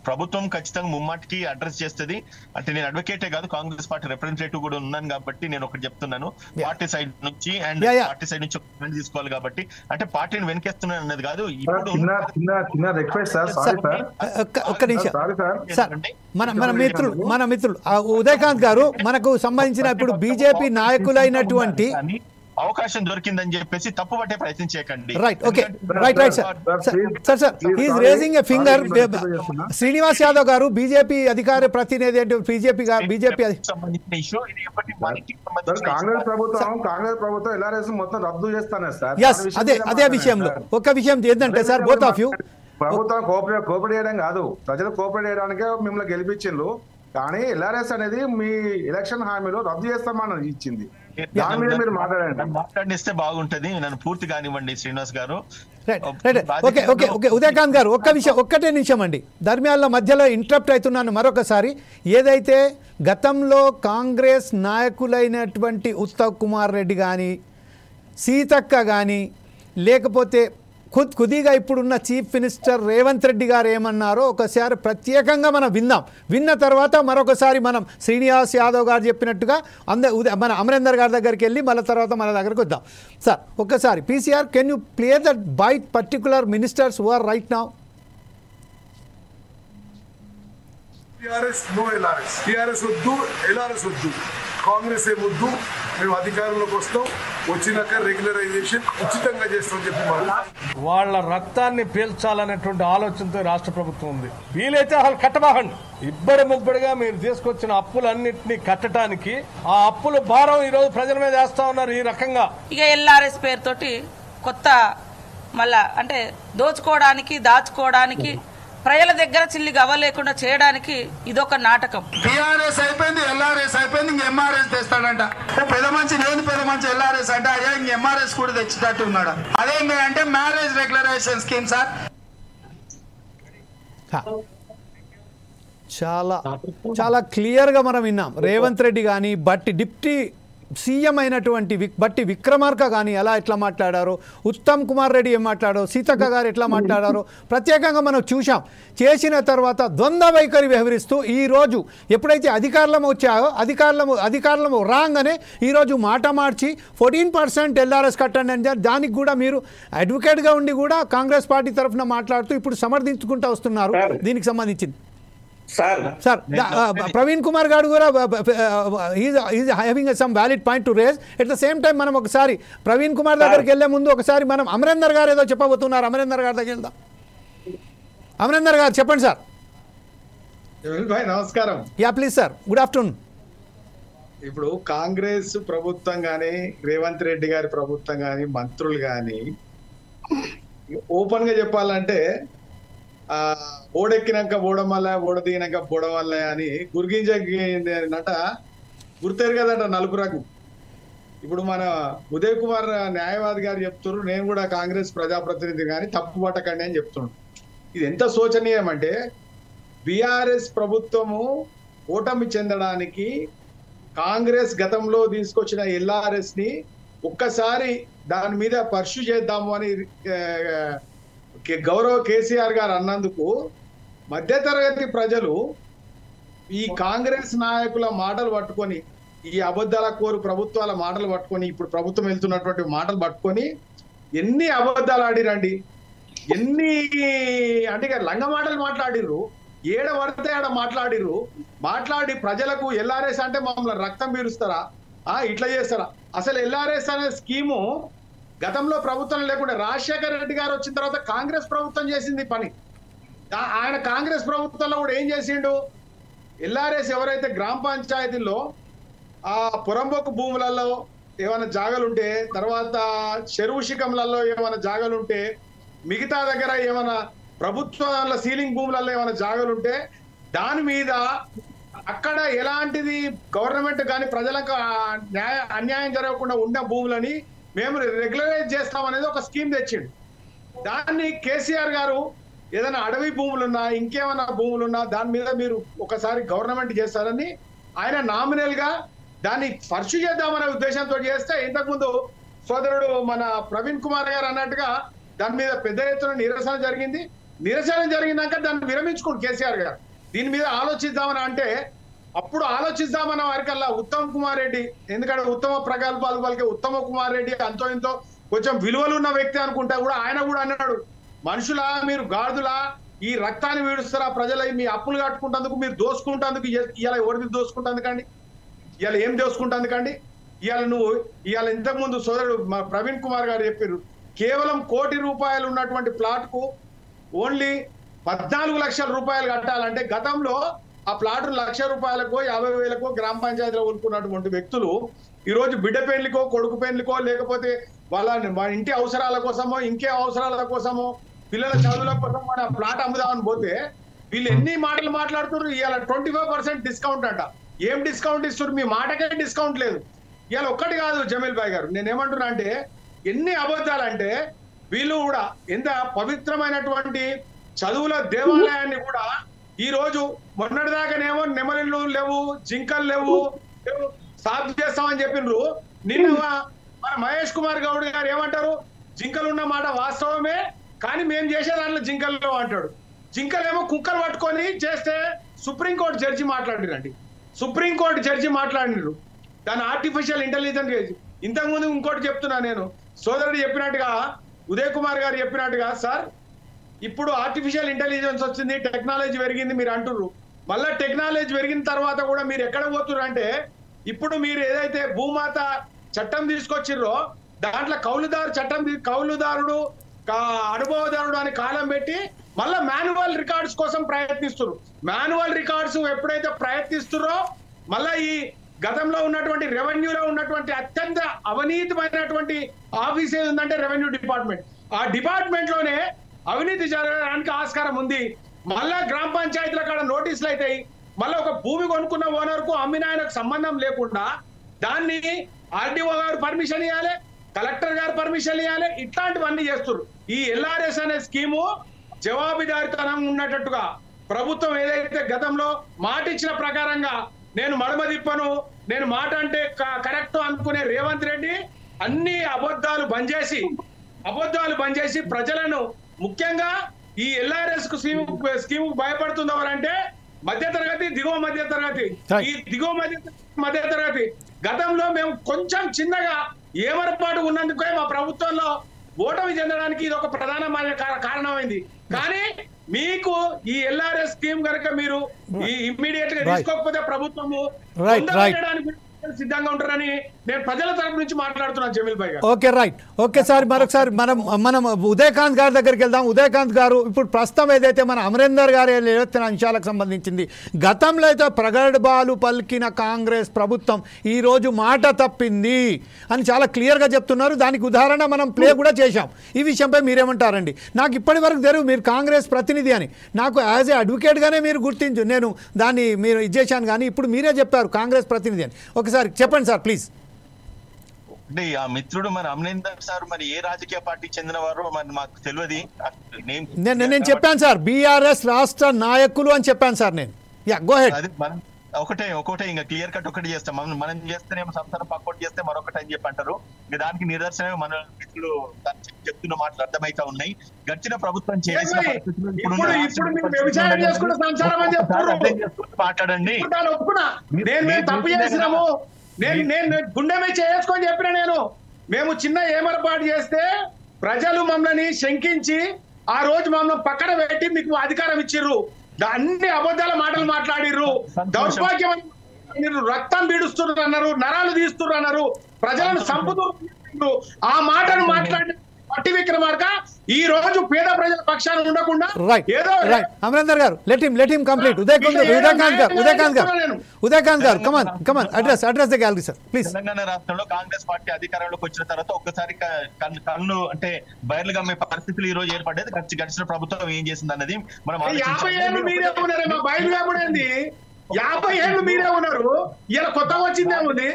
Speaker 3: ప్రభుత్వం ఖచ్చితంగా ముమ్మాటికి అడ్రస్ చేస్తుంది. అంటే నేను అడ్వకేటే కాదు, కాంగ్రెస్ పార్టీ రిప్రజెంటేటివ్ కూడా ఉన్నాను కాబట్టి నేను ఒకటి చెప్తున్నాను. పార్టీ సైడ్ నుంచి అండ్ పార్టీ సైడ్ నుంచి ఒక తీసుకోవాలి కాబట్టి అంటే పార్టీని వెనకేస్తున్నాను అన్నది కాదు. ఇప్పుడు
Speaker 1: ఒక్క నిమిషం సార్, మన మిత్రులు ఉదయకాంత్ గారు మనకు సంబంధించిన ఇప్పుడు బీజేపీ నాయకులైనటువంటి
Speaker 3: అవకాశం దొరికిందని చెప్పేసి తప్పు పట్టే ప్రయత్నం చేయకండి.
Speaker 1: Right, okay, right sir is raising a finger. Srinivas Yadav గారు బీజేపీ అధికార ప్రతినిధి అంటే బీజేపీ
Speaker 3: సంబంధించిన ఇష్యూ ఇది ఎప్పటి
Speaker 4: కాంగ్రెస్ ప్రభుత్వం ఎల్ఆర్ఎస్ మొత్తం రద్దు చేస్తానే సార్.
Speaker 1: అదే విషయంలో ఒక విషయం ఏంటంటే సార్, బోత్ ఆఫ్ యూ
Speaker 4: ప్రభుత్వం కోఆపరేట్ చేయడం కాదు, ప్రజలు కోఆపరేట్ చేయడానికే మిమ్మల్ని గెలిపించిండ్రు. కానీ ఎల్ఆర్ఎస్ అనేది మీ ఎలక్షన్ హామీలో రద్దు చేస్తామని ఇచ్చింది. దాని మీద మీరు
Speaker 3: మాట్లాడిస్తే బాగుంటది. నన్ను పూర్తి కానివ్వండి శ్రీనివాస్ గారు.
Speaker 1: ఉదయకాంత్ గారు ఒక్కటే నిమిషం అండి, ధర్మ్యాల మధ్యలో ఇంటరప్ట్ అవుతున్నాను మరొకసారి. ఏదైతే గతంలో కాంగ్రెస్ నాయకులైనటువంటి ఉత్తమ్ కుమార్ రెడ్డి కానీ సీతక్క కానీ లేకపోతే కొద్దిగా ఇప్పుడున్న చీఫ్ మినిస్టర్ రేవంత్ రెడ్డి గారు ఏమన్నారో ఒకసారి ప్రత్యేకంగా మనం విన్న తర్వాత మరొకసారి మనం శ్రీనివాస్ యాదవ్ గారు చెప్పినట్టుగా మన అమరేందర్ గారి దగ్గరికి వెళ్ళి మళ్ళీ తర్వాత మన దగ్గరికి వద్దాం. సార్ ఒక్కసారి PCR, can you play that by particular ministers who are right now?
Speaker 5: TRS వద్దు, ఎల్ఆర్ఎస్ వద్దు, కాంగ్రెస్ ఏమొద్దు, మేము అధికారంలోకి వస్తాం, వచ్చినాక రెగ్యులరైజేషన్ ఉచితంగా చేస్తామని చెప్పి
Speaker 6: వాళ్ళ రక్తాన్ని పీల్చాలనేటువంటి ఆలోచనతో రాష్ట్ర ప్రభుత్వం ఉంది. వీలైతే అసలు కట్టబాకండి. ముబ్బడిగా మీరు తీసుకొచ్చిన అప్పులన్నింటినీ కట్టడానికి ఆ అప్పుల భారం ఈ రోజు ప్రజల మీద వేస్తా ఉన్నారు ఈ రకంగా.
Speaker 7: ఇక ఎల్ఆర్ఎస్ పేరుతోటి కొత్త మళ్ళా అంటే దోచుకోవడానికి దాచుకోవడానికి ప్రజల దగ్గర చిల్లి గవ్వలేకుండా చేయడానికి ఇదొక నాటకం.
Speaker 8: టీఆర్ఎస్ అయిపోయింది, ఎల్ఆర్ఎస్ అయిపోయింది, ఇంక ఎంఆర్ఎస్ తెస్తాడంట. పెద్ద మంచి నేను పెద్ద మంచి ఎల్ఆర్ఎస్ అంటే అయ్యా ఇంక ఎంఆర్ఎస్ కూడా తెచ్చేటట్టు ఉన్నాడు. అదేంటి అంటే మ్యారేజ్ రెగ్యులరైజేషన్ స్కీమ్ సార్.
Speaker 1: చాలా క్లియర్గా మనం విన్నాం. రేవంత్ రెడ్డి కానీ డిప్టీ సీఎం అయినటువంటి బట్టి విక్రమార్క కానీ ఎట్లా మాట్లాడారో, ఉత్తమ్ కుమార్ రెడ్డి ఏం మాట్లాడారో, సీతక్క గారు ఎట్లా మాట్లాడారో ప్రత్యేకంగా మనం చూసాం. చేసిన తర్వాత ద్వంద్వ వైఖరి వ్యవహరిస్తూ ఈరోజు ఎప్పుడైతే అధికారంలో వచ్చాయో అధికారంలో రాగానే ఈరోజు మాట మార్చి 14% ఎల్ఆర్ఎస్ కట్టండి అని దానికి కూడా మీరు అడ్వకేట్గా ఉండి కూడా కాంగ్రెస్ పార్టీ తరఫున మాట్లాడుతూ ఇప్పుడు సమర్థించుకుంటూ వస్తున్నారు. దీనికి సంబంధించింది సార్ ప్రవీణ్ కుమార్ గారు కూడా is having some valid point to raise. At the same time మనం ఒకసారి ప్రవీణ్ కుమార్ దగ్గరికి వెళ్లే ముందు ఒకసారి మనం అమరేందర్ గారు ఏదో చెప్పబోతున్నారు. అమరేందర్ గారి దగ్గర వెళ్దాం. అమరేందర్ గారు చెప్పండి సార్.
Speaker 9: నమస్కారం.
Speaker 1: Yeah please sir, good afternoon.
Speaker 9: ఇప్పుడు కాంగ్రెస్ ప్రభుత్వం కానీ రేవంత్ రెడ్డి గారి ప్రభుత్వం కానీ మంత్రులు కానీ ఓపెన్ గా చెప్పాలంటే ఓడెక్కినాక ఓడం వల్ల, ఓడ దిగినాక బోడం వల్ల అని గురిగింజనట గుర్తారు కదట నలుగురకు. ఇప్పుడు మన ఉదయ్ కుమార్ న్యాయవాది గారు చెప్తున్నారు, నేను కూడా కాంగ్రెస్ ప్రజాప్రతినిధి కానీ తప్పు పట్టకండి అని చెప్తున్నాడు. ఇది ఎంత శోచనీయం అంటే బీఆర్ఎస్ ప్రభుత్వము ఓటమి చెందడానికి కాంగ్రెస్ గతంలో తీసుకొచ్చిన ఎల్ఆర్ఎస్ ని ఒక్కసారి దాని మీద పర్సు చేద్దాము అని గౌరవ కేసీఆర్ గారు అన్నందుకు మధ్యతరగతి ప్రజలు ఈ కాంగ్రెస్ నాయకుల మాటలు పట్టుకొని, ఈ అబద్ధాల కోరు ప్రభుత్వాల మాటలు పట్టుకొని, ఇప్పుడు ప్రభుత్వం వెళ్తున్నటువంటి మాటలు పట్టుకొని ఎన్ని అబద్ధాలు ఆడిరండి, ఎన్ని అంటే లంగ మాటలు మాట్లాడిర్రు, ఏడ పడితే ఆడ మాట్లాడి ప్రజలకు ఎల్ఆర్ఎస్ అంటే మమ్మల్ని రక్తం పీలుస్తారా, ఇట్లా చేస్తారా. అసలు ఎల్ఆర్ఎస్ అనే స్కీము గతంలో ప్రభుత్వం లేకుండా రాజశేఖర రెడ్డి గారు వచ్చిన తర్వాత కాంగ్రెస్ ప్రభుత్వం చేసింది పని. ఆయన కాంగ్రెస్ ప్రభుత్వంలో కూడా ఏం చేసిండు, ఎల్ఆర్ఎస్ ఎవరైతే గ్రామ పంచాయతీల్లో ఆ పురంబొక్కు భూములలో ఏమైనా జాగలుంటే, తర్వాత చెరువు శిఖంలలో ఏమైనా జాగలుంటే, మిగతా దగ్గర ఏమైనా ప్రభుత్వాల సీలింగ్ భూములలో ఏమైనా జాగలుంటే దాని మీద అక్కడ ఎలాంటిది గవర్నమెంట్ కానీ ప్రజలకు అన్యాయం జరగకుండా ఉన్న భూములని మేము రెగ్యులరైజ్ చేస్తామనేది ఒక స్కీమ్ తెచ్చిండు. దాన్ని కేసీఆర్ గారు ఏదైనా అడవి భూములున్నా ఇంకేమైనా భూములున్నా దాని మీద మీరు ఒకసారి గవర్నమెంట్ చేస్తారని ఆయన నామినల్ గా దాన్ని పర్సు చేద్దామనే ఉద్దేశంతో చేస్తే ఇంతకుముందు సోదరుడు మన ప్రవీణ్ కుమార్ గారు అన్నట్టుగా దాని మీద పెద్ద ఎత్తున నిరసన జరిగినాక దాన్ని విరమించుకోండి కేసీఆర్ గారు. దీని మీద ఆలోచిద్దామని అంటే అప్పుడు ఆలోచిద్దామన్న వారికల్లా ఉత్తమ్ కుమార్ రెడ్డి, ఎందుకంటే ఉత్తమ ప్రగల్భాలు పలికే ఉత్తమ కుమార్ రెడ్డి అంతో ఇంతో కొంచెం విలువలున్న వ్యక్తి అనుకుంటా కూడా ఆయన కూడా అన్నాడు, మనుషులా మీరు గాడిదలా ఈ రక్తాన్ని వీడుస్తారా ప్రజల మీ అప్పులు కట్టుకుంటందుకు మీరు దోసుకుంటందుకు ఇవాళ ఎవరి దోసుకుంటందుకండి, ఇవాళ ఏం దోసుకుంటందుకండి? ఇవాళ ఇంతకుముందు సోదరుడు మా ప్రవీణ్ కుమార్ గారు చెప్పారు, కేవలం ₹1 కోటి ఉన్నటువంటి ప్లాట్ కు ఓన్లీ 14 లక్షల రూపాయలు కట్టాలంటే గతంలో ఆ ప్లాట్ ₹1,00,000 50,000 గ్రామ పంచాయతీలో కొనుక్కున్నటువంటి వ్యక్తులు ఈ రోజు బిడ్డ పెళ్లికో కొడుకు పెళ్లికో లేకపోతే వాళ్ళ ఇంటి అవసరాల కోసమో ఇంకే అవసరాల కోసమో పిల్లల చదువుల కోసం మన ప్లాట్ అమ్ముదామని పోతే వీళ్ళు ఎన్ని మాటలు మాట్లాడుతున్నారు. ఇవాళ 25% డిస్కౌంట్ అంట. ఏం డిస్కౌంట్ ఇస్తున్నారు? మీ మాటకే డిస్కౌంట్ లేదు. ఇవాళ ఒక్కటి కాదు జమీల్ భాయ్ గారు, నేనేమంటున్నా అంటే ఎన్ని అబద్ధాలంటే వీళ్ళు కూడా ఎంత పవిత్రమైనటువంటి చదువుల దేవాలయాన్ని కూడా ఈ రోజు మొన్నటిదాకానేమో నెమలిళ్ళు లేవు, జింకలు లేవు, సాఫ్ చేస్తామని చెప్పిండ్రు. నిన్న మన మహేష్ కుమార్ గౌడ్ గారు ఏమంటారు, జింకలు ఉన్న మాట వాస్తవమే కానీ మేము చేసే దాంట్లో జింకలు అంటాడు. జింకలేమో కుక్కలు పట్టుకొని చేస్తే సుప్రీంకోర్టు జడ్జి మాట్లాడిరండి. సుప్రీంకోర్టు జడ్జి మాట్లాడినారు దాని ఆర్టిఫిషియల్ ఇంటెలిజెన్స్. ఇంతకుముందు ఇంకోటి చెప్తున్నా నేను, సోదరుడు చెప్పినట్టుగా ఉదయ్ కుమార్ గారు చెప్పినట్టుగా సార్ ఇప్పుడు ఆర్టిఫిషియల్ ఇంటెలిజెన్స్ వచ్చింది, టెక్నాలజీ పెరిగింది మీరు అంటున్నారు. మళ్ళా టెక్నాలజీ పెరిగిన తర్వాత కూడా మీరు ఎక్కడ పోతున్నారు అంటే ఇప్పుడు మీరు ఏదైతే భూమాత చట్టం తీసుకొచ్చిర్రో దాంట్లో కౌలుదారుడు అనుభవదారుడు అని కాలం పెట్టి మళ్ళా మాన్యువల్ రికార్డ్స్ కోసం ప్రయత్నిస్తున్నారు. మాన్యువల్ రికార్డ్స్ ఎప్పుడైతే ప్రయత్నిస్తున్నారో మళ్ళా ఈ గతంలో ఉన్నటువంటి రెవెన్యూలో ఉన్నటువంటి అత్యంత అవినీతిమైనటువంటి ఆఫీస్ ఏది ఉందంటే రెవెన్యూ డిపార్ట్మెంట్. ఆ డిపార్ట్మెంట్ లోనే అవినీతి జరగడానికి ఆస్కారం ఉంది. మళ్ళా గ్రామ పంచాయతీల కాడ నోటీసులు అవుతాయి. మళ్ళీ ఒక భూమి కొనుక్కున్న ఓనర్ కు అమ్మిన ఆయనకు సంబంధం లేకుండా దాన్ని ఆర్డీఓ గారు పర్మిషన్ ఇవ్వాలి, కలెక్టర్ గారు పర్మిషన్ ఇవ్వాలి, ఇట్లాంటివన్నీ చేస్తారు. ఈ ఎల్ఆర్ఎస్ అనే స్కీము జవాబుదారితనం ఉన్నట్టుగా ప్రభుత్వం ఏదైతే గతంలో మాట ఇచ్చిన ప్రకారంగా నేను మడమ తిప్పను, నేను మాట అంటే కరెక్ట్ అనుకునే రేవంత్ రెడ్డి అన్ని అబద్ధాలు బంద్ చేసి ప్రజలను ముఖ్యంగా ఈ ఎల్ఆర్ఎస్ కు స్కీమ్ భయపడుతుందవరంటే మధ్యతరగతి దిగువ మధ్యతరగతి. ఈ దిగువ మధ్యతరగతి గతంలో మేము కొంచెం చిన్నగా ఏమరపాటు ఉన్నందుకే మా ప్రభుత్వంలో ఓటమి చెందడానికి ఇది ఒక ప్రధానమైన కారణమైంది. కానీ మీకు ఈ ఎల్ఆర్ఎస్ స్కీమ్ కనుక మీరు ఇమ్మీడియట్ గా తీసుకోకపోతే ప్రభుత్వము సిద్ధంగా ఉంటారని నేను ప్రజల తరపు నుంచి మాట్లాడుతున్నాను జమీల్ భాయ్ గారు.
Speaker 1: Okay right. ఓకే సార్, మరొకసారి మనం ఉదయకాంత్ గారి దగ్గరికి వెళ్దాం. ఉదయకాంత్ గారు, ఇప్పుడు ప్రస్తుతం ఏదైతే మన అమరేందర్ గారి లేవెత్తిన అంశాలకు సంబంధించింది, గతంలో అయితే ప్రగల్భాలు పలికిన కాంగ్రెస్ ప్రభుత్వం ఈ రోజు మాట తప్పింది అని చాలా క్లియర్గా చెప్తున్నారు. దానికి ఉదాహరణ మనం ప్లే కూడా చేశాం. ఈ విషయంపై మీరేమంటారండి? నాకు ఇప్పటి వరకు తెలియదు మీరు కాంగ్రెస్ ప్రతినిధి అని. నాకు యాజ్ ఏ అడ్వకేట్గానే మీరు గుర్తించు, నేను దాన్ని మీరు ఇచ్చేసాను, కానీ ఇప్పుడు మీరే చెప్పారు కాంగ్రెస్ ప్రతినిధి అని. ఒకసారి చెప్పండి సార్ ప్లీజ్.
Speaker 3: అంటే ఆ మిత్రుడు మన అమరేందర్ సార్ మరి ఏ రాజకీయ పార్టీకి చెందినవారో మరి మాకు తెలియదు.
Speaker 1: నేను చెప్పాను సార్ బీఆర్ఎస్ రాష్ట్ర నాయకులు అని చెప్పాను సార్ నేను. Yeah go head.
Speaker 3: అది మనం ఒకటే ఇంకా క్లియర్ కట్ ఒకటి చేస్తాం. మనం చేస్తేనేమో సంస్థను పక్కోటి చేస్తే మరొకటి అని చెప్పి అంటారు. ఇంకా దానికి నిదర్శనమే మన మిత్రులు చెప్తున్న మాటలు అర్థమైతా ఉన్నాయి. గడిచిన ప్రభుత్వం చేసిన మాట్లాడండి.
Speaker 9: తప్పు చేసినాము, నేను గుండె మీద చేసుకొని చెప్పిన నేను. మేము చిన్న ఏమరపాటు చేస్తే ప్రజలు మమ్మల్ని శంకించి ఆ రోజు మమ్మల్ని పక్కన పెట్టి మీకు అధికారం ఇచ్చిర్రు. అన్ని అబద్ధాల మాటలు మాట్లాడిర్రు. దౌర్భాగ్యం రక్తం పీడుస్తున్నారు అన్నారు, నరాలు తీస్తున్నారు అన్నారు, ప్రజలను చంపుతున్నారు. ఆ మాటను మాట్లాడి పట్టి విక్రమార్క ఈ రోజు పేద ప్రజల పక్షాన ఉండకుండా ఏదో
Speaker 1: అమరేందర్ గారు లెట్ హిమ్ కంప్లీట్. ఉదయకాంత్ గారు come on address the gallery sir please.
Speaker 3: Telangana రాష్ట్రంలో కాంగ్రెస్ పార్టీ అధికారంలోకి వచ్చిన తర్వాత ఒక్కసారి కళ్ళు అంటే బయర్లు గమ్మే పరిస్థితులు ఈ రోజు ఏర్పడేది. గడిచిన ప్రభుత్వం ఏం చేసింది అన్నది మనం
Speaker 9: 50 ఏళ్ళు మీరే ఉన్నారు, ఇలా కొత్తగా వచ్చిందేముంది?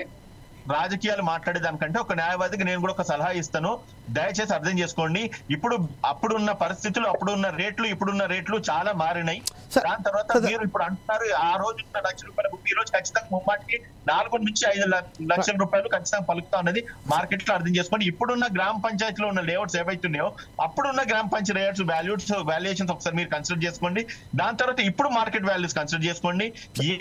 Speaker 3: రాజకీయాలు మాట్లాడే దానికంటే ఒక న్యాయవాదికి నేను కూడా ఒక సలహా ఇస్తాను, దయచేసి అర్థం చేసుకోండి. ఇప్పుడు అప్పుడున్న పరిస్థితులు, అప్పుడున్న రేట్లు, ఇప్పుడున్న రేట్లు చాలా మారినాయి. దాని తర్వాత మీరు ఇప్పుడు అంటున్నారు ఆ రోజు ₹1,00,000 ఈ రోజు ఖచ్చితంగా ముమ్మాటికి 4 నుంచి 5 లక్షల రూపాయలు ఖచ్చితంగా పలుకుతా ఉన్నది మార్కెట్ లో. అర్థం చేసుకోండి. ఇప్పుడున్న గ్రామ పంచాయతీలో ఉన్న లేఅవుట్స్ ఏవైతున్నాయో అప్పుడున్న గ్రామ పంచాయతీ వాల్యుయేషన్స్ ఒకసారి మీరు కన్సిడర్ చేసుకోండి. దాని తర్వాత ఇప్పుడు మార్కెట్ వాల్యూస్ కన్సిడర్ చేసుకోండి.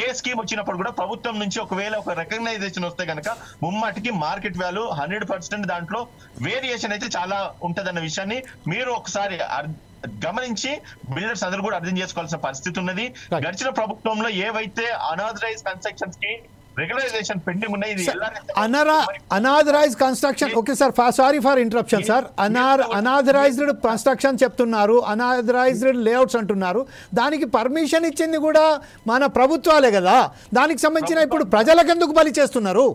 Speaker 3: ఏ స్కీమ్ వచ్చినప్పుడు కూడా ప్రభుత్వం నుంచి ఒకవేళ ఒక రికగ్నైజేషన్ వస్తే కనుక ముమ్మాటికి మార్కెట్ వాల్యూ 100% దాంట్లో వేరియేషన్ అయితే చాలా ఉంటదన్న విషయాన్ని మీరు ఒకసారి గమనించి బిల్డర్స్ అందరూ కూడా అర్థం చేసుకోవాల్సిన పరిస్థితి ఉన్నది. గడిచిన ప్రభుత్వంలో ఏవైతే అనాథరైజ్ కన్స్ట్రక్షన్స్ కి రెగ్యులరైజేషన్ పెండింగ్ ఉన్నాయి, ఇది
Speaker 1: unauthorised construction. Okay sir, sorry for interruption sir. Unauthorised construction చెప్తున్నారు, అనాథరైజ్డ్ లేఅవుట్స్ అంటున్నారు. దానికి పర్మిషన్ ఇచ్చింది కూడా మన ప్రభుత్వాలే కదా. దానికి సంబంధించిన ఇప్పుడు ప్రజలకు ఎందుకు బలి చేస్తున్నారు?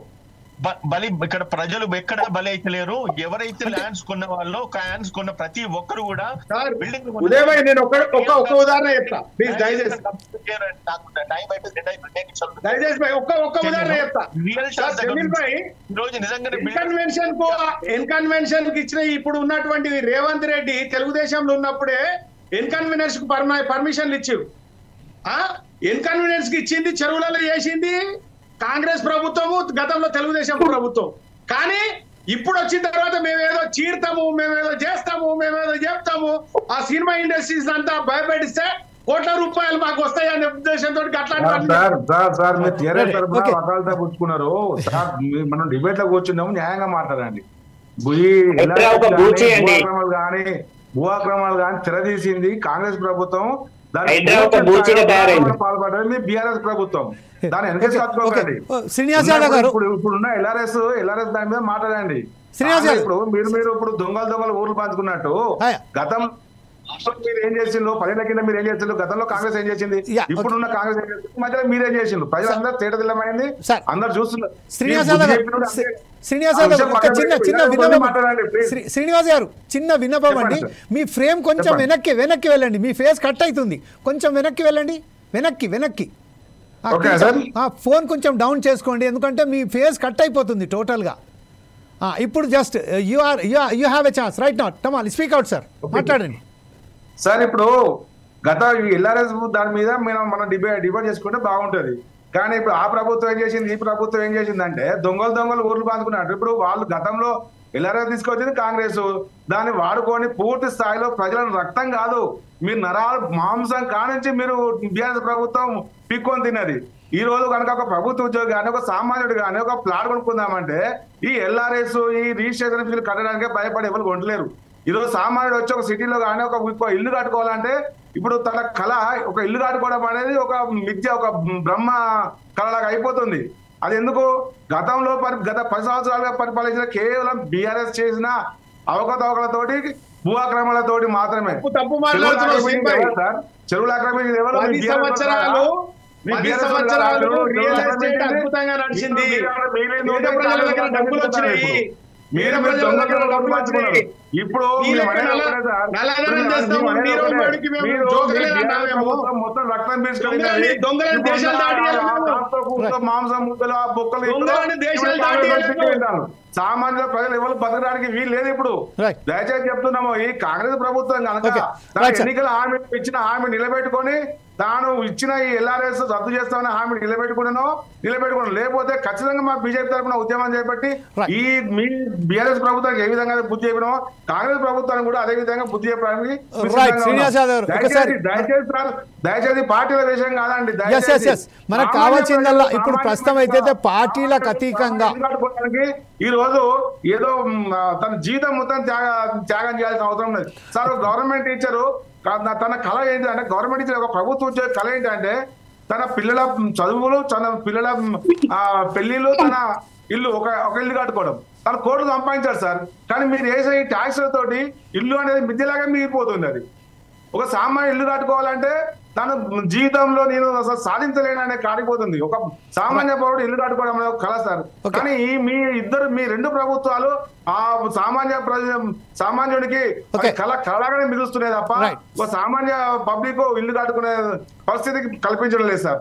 Speaker 3: బలి ఇక్కడ ప్రజలు ఎక్కడ బలి అయితే లేరు. ఎవరైతే ల్యాండ్స్ కొన్న వాళ్ళు, ల్యాండ్స్ కొన్న ప్రతి ఒక్కరు కూడా బిల్డింగ్
Speaker 9: నేను ఒక ఉదాహరణ చెప్తా ప్లీజ్, దయచేసి ఒక్క ఉదాహరణ చెప్తా. ఎన్కన్వెన్షన్ కి ఇచ్చిన ఇప్పుడు ఉన్నటువంటి రేవంత్ రెడ్డి తెలుగుదేశంలో ఉన్నప్పుడే ఎన్కన్వీనర్స్ కు పర్మిషన్లు ఇచ్చారు. ఎన్కన్వీనర్స్ కి ఇచ్చింది, చెరువులలో చేసింది కాంగ్రెస్ ప్రభుత్వము, గతంలో తెలుగుదేశం ప్రభుత్వం. కానీ ఇప్పుడు వచ్చిన తర్వాత మేమేదో చీడతాము, మేమేదో చేస్తాము, మేమేదో చెప్తాము, ఆ సినిమా ఇండస్ట్రీస్ అంతా భయపెడిస్తే కోట్ల రూపాయలు మాకు వస్తాయి అనే ఉద్దేశంతో
Speaker 4: పుచ్చుకున్నారు సార్. మనం డిబేట్ లో కూర్చున్నాము, న్యాయంగా మాట్లాడండి. భూ అక్రమాలు కానీ తెరదీసింది కాంగ్రెస్ ప్రభుత్వం, పాల్పడ్డది మీ బీఆర్ఎస్ ప్రభుత్వం. దాని వెనక ఇప్పుడున్న ఎల్ఆర్ఎస్ దాని మీద మాట్లాడండి. ఇప్పుడు మీరు ఇప్పుడు దొంగలు ఊర్లు పంచుకున్నట్టు గతం మీరు ఏం చేసిండ్రు, 10 ఏళ్ల కింద మీరు ఏం చేసిండ్రు, గతంలో కాంగ్రెస్ ఏం చేసింది, ఇప్పుడున్న కాంగ్రెస్ ఏం చేసింది, మధ్యలో మీరేం చేసిండ్రు, ప్రజలందరూ తేటదిల్లమైంది, అందరు చూస్తున్నారు.
Speaker 1: శ్రీనివాస్ గారు చిన్న విన్నపం అండి, మీ ఫ్రేమ్ కొంచెం వెనక్కి వెళ్ళండి, మీ ఫేస్ కట్ అవుతుంది, కొంచెం వెనక్కి వెళ్ళండి, వెనక్కి ఫోన్ కొంచెం డౌన్ చేసుకోండి, ఎందుకంటే మీ ఫేస్ కట్ అయిపోతుంది టోటల్గా. ఇప్పుడు just you have a chance right now, come on speak out sir, మాట్లాడండి
Speaker 4: సార్. ఇప్పుడు గత ఎల్ఆర్ఎస్ దాని మీద మనం డిబేట్ చేసుకుంటే బాగుంటది. కానీ ఇప్పుడు ఆ ప్రభుత్వం ఏం చేసింది, ఈ ప్రభుత్వం ఏం చేసిందంటే దొంగలు ఊర్లు బాందుకున్నట్టు. ఇప్పుడు వాళ్ళు గతంలో ఎల్ఆర్ఎస్ తీసుకొచ్చింది కాంగ్రెస్, దాన్ని వాడుకొని పూర్తి స్థాయిలో ప్రజలను రక్తం కాదు, మీరు నరాలు మాంసం కానించి మీరు బీఆర్ఎస్ ప్రభుత్వం పిక్కొని తిన్నది. ఈ రోజు కనుక ఒక ప్రభుత్వ ఉద్యోగి కానీ, ఒక సామాన్యుడు కానీ ఒక ప్లాట్ కొనుక్కుందామంటే ఈ ఎల్ఆర్ఎస్, ఈ రిజిస్ట్రేషన్ ఫీజులు కట్టడానికే భయపడి ఎవరు కొనలేరు. ఈరోజు సామాన్యుడు వచ్చి ఒక సిటీలో కానీ ఒక ఇల్లు కట్టుకోవాలంటే ఇప్పుడు తన కళ, ఒక ఇల్లు కట్టుకోవడం అనేది ఒక మిథ్య, ఒక బ్రహ్మ కళలాగా అయిపోతుంది. అది ఎందుకు? గతంలో గత 10 సంవత్సరాలుగా పరిపాలించిన కేవలం బీఆర్ఎస్ చేసిన అవకతవకలతోటి, భూ అక్రమాలతోటి మాత్రమే. చెరువుల ఆక్రమించిన ఎవరు?
Speaker 9: అద్భుతంగా నడిచింది, డబ్బులు వచ్చినాయి,
Speaker 4: ఇప్పుడు మొత్తం రక్తం మాంసం ముద్దలు, బొక్కలు, సామాన్య ప్రజలు ఎవరు బతకడానికి వీలు లేదు. ఇప్పుడు దయచేసి చెప్తున్నాము, ఈ కాంగ్రెస్ ప్రభుత్వం కనుక ఎన్నికల హామీ ఇచ్చిన హామీ నిలబెట్టుకొని తాను ఇచ్చిన ఈ ఎల్ఆర్ఎస్ రద్దు చేస్తామని హామీ నిలబెట్టుకున్నాను, లేకపోతే ఖచ్చితంగా మా బీజేపీ తరఫున ఉద్యమం చేపట్టి ఈ మీ బీఆర్ఎస్ ప్రభుత్వానికి ఏ విధంగా బుద్ధి చెప్పినామో కాంగ్రెస్ ప్రభుత్వానికి కూడా అదే విధంగా బుద్ధి చెప్పడానికి దయచేసి పార్టీల విషయం కాదండి.
Speaker 1: మనకు కావాల్సిందల్లా ఇప్పుడు ప్రస్తుతం అయితే పార్టీలకు అతీతంగా
Speaker 4: ఈ రోజు ఏదో తన జీవితం మొత్తం త్యాగం చేయాల్సిన అవసరం లేదు సార్. గవర్నమెంట్ టీచరు తన కళ ఏంటి అంటే, గవర్నమెంట్ టీచర్ ఒక ప్రభుత్వ ఉద్యోగ కళ ఏంటంటే తన పిల్లల చదువులు, తన పిల్లల పెళ్లిళ్ళు, తన ఇల్లు ఒక ఇల్లు కట్టుకోవడం, తన కోట్లు సంపాదించారు సార్. కానీ మీరు వేసే ఈ ట్యాక్స్లతోటి ఇల్లు అనేది మిద్యలాగా మిగిలిపోతుంది. అది ఒక సామాన్య ఇల్లు కట్టుకోవాలంటే నన్ను జీవితంలో నేను అసలు సాధించలేననే కాడిపోతుంది. ఒక సామాన్య పౌరుడు ఇల్లు కట్టుకోవడం అనేది ఒక కళ సార్. కానీ మీ రెండు ప్రభుత్వాలు ఆ సామాన్యుడికి కళగానే మిగులుస్తున్నాయి తప్ప ఒక సామాన్య పబ్లిక్ ఇల్లు కట్టుకునే పరిస్థితికి కల్పించడం లేదు సార్.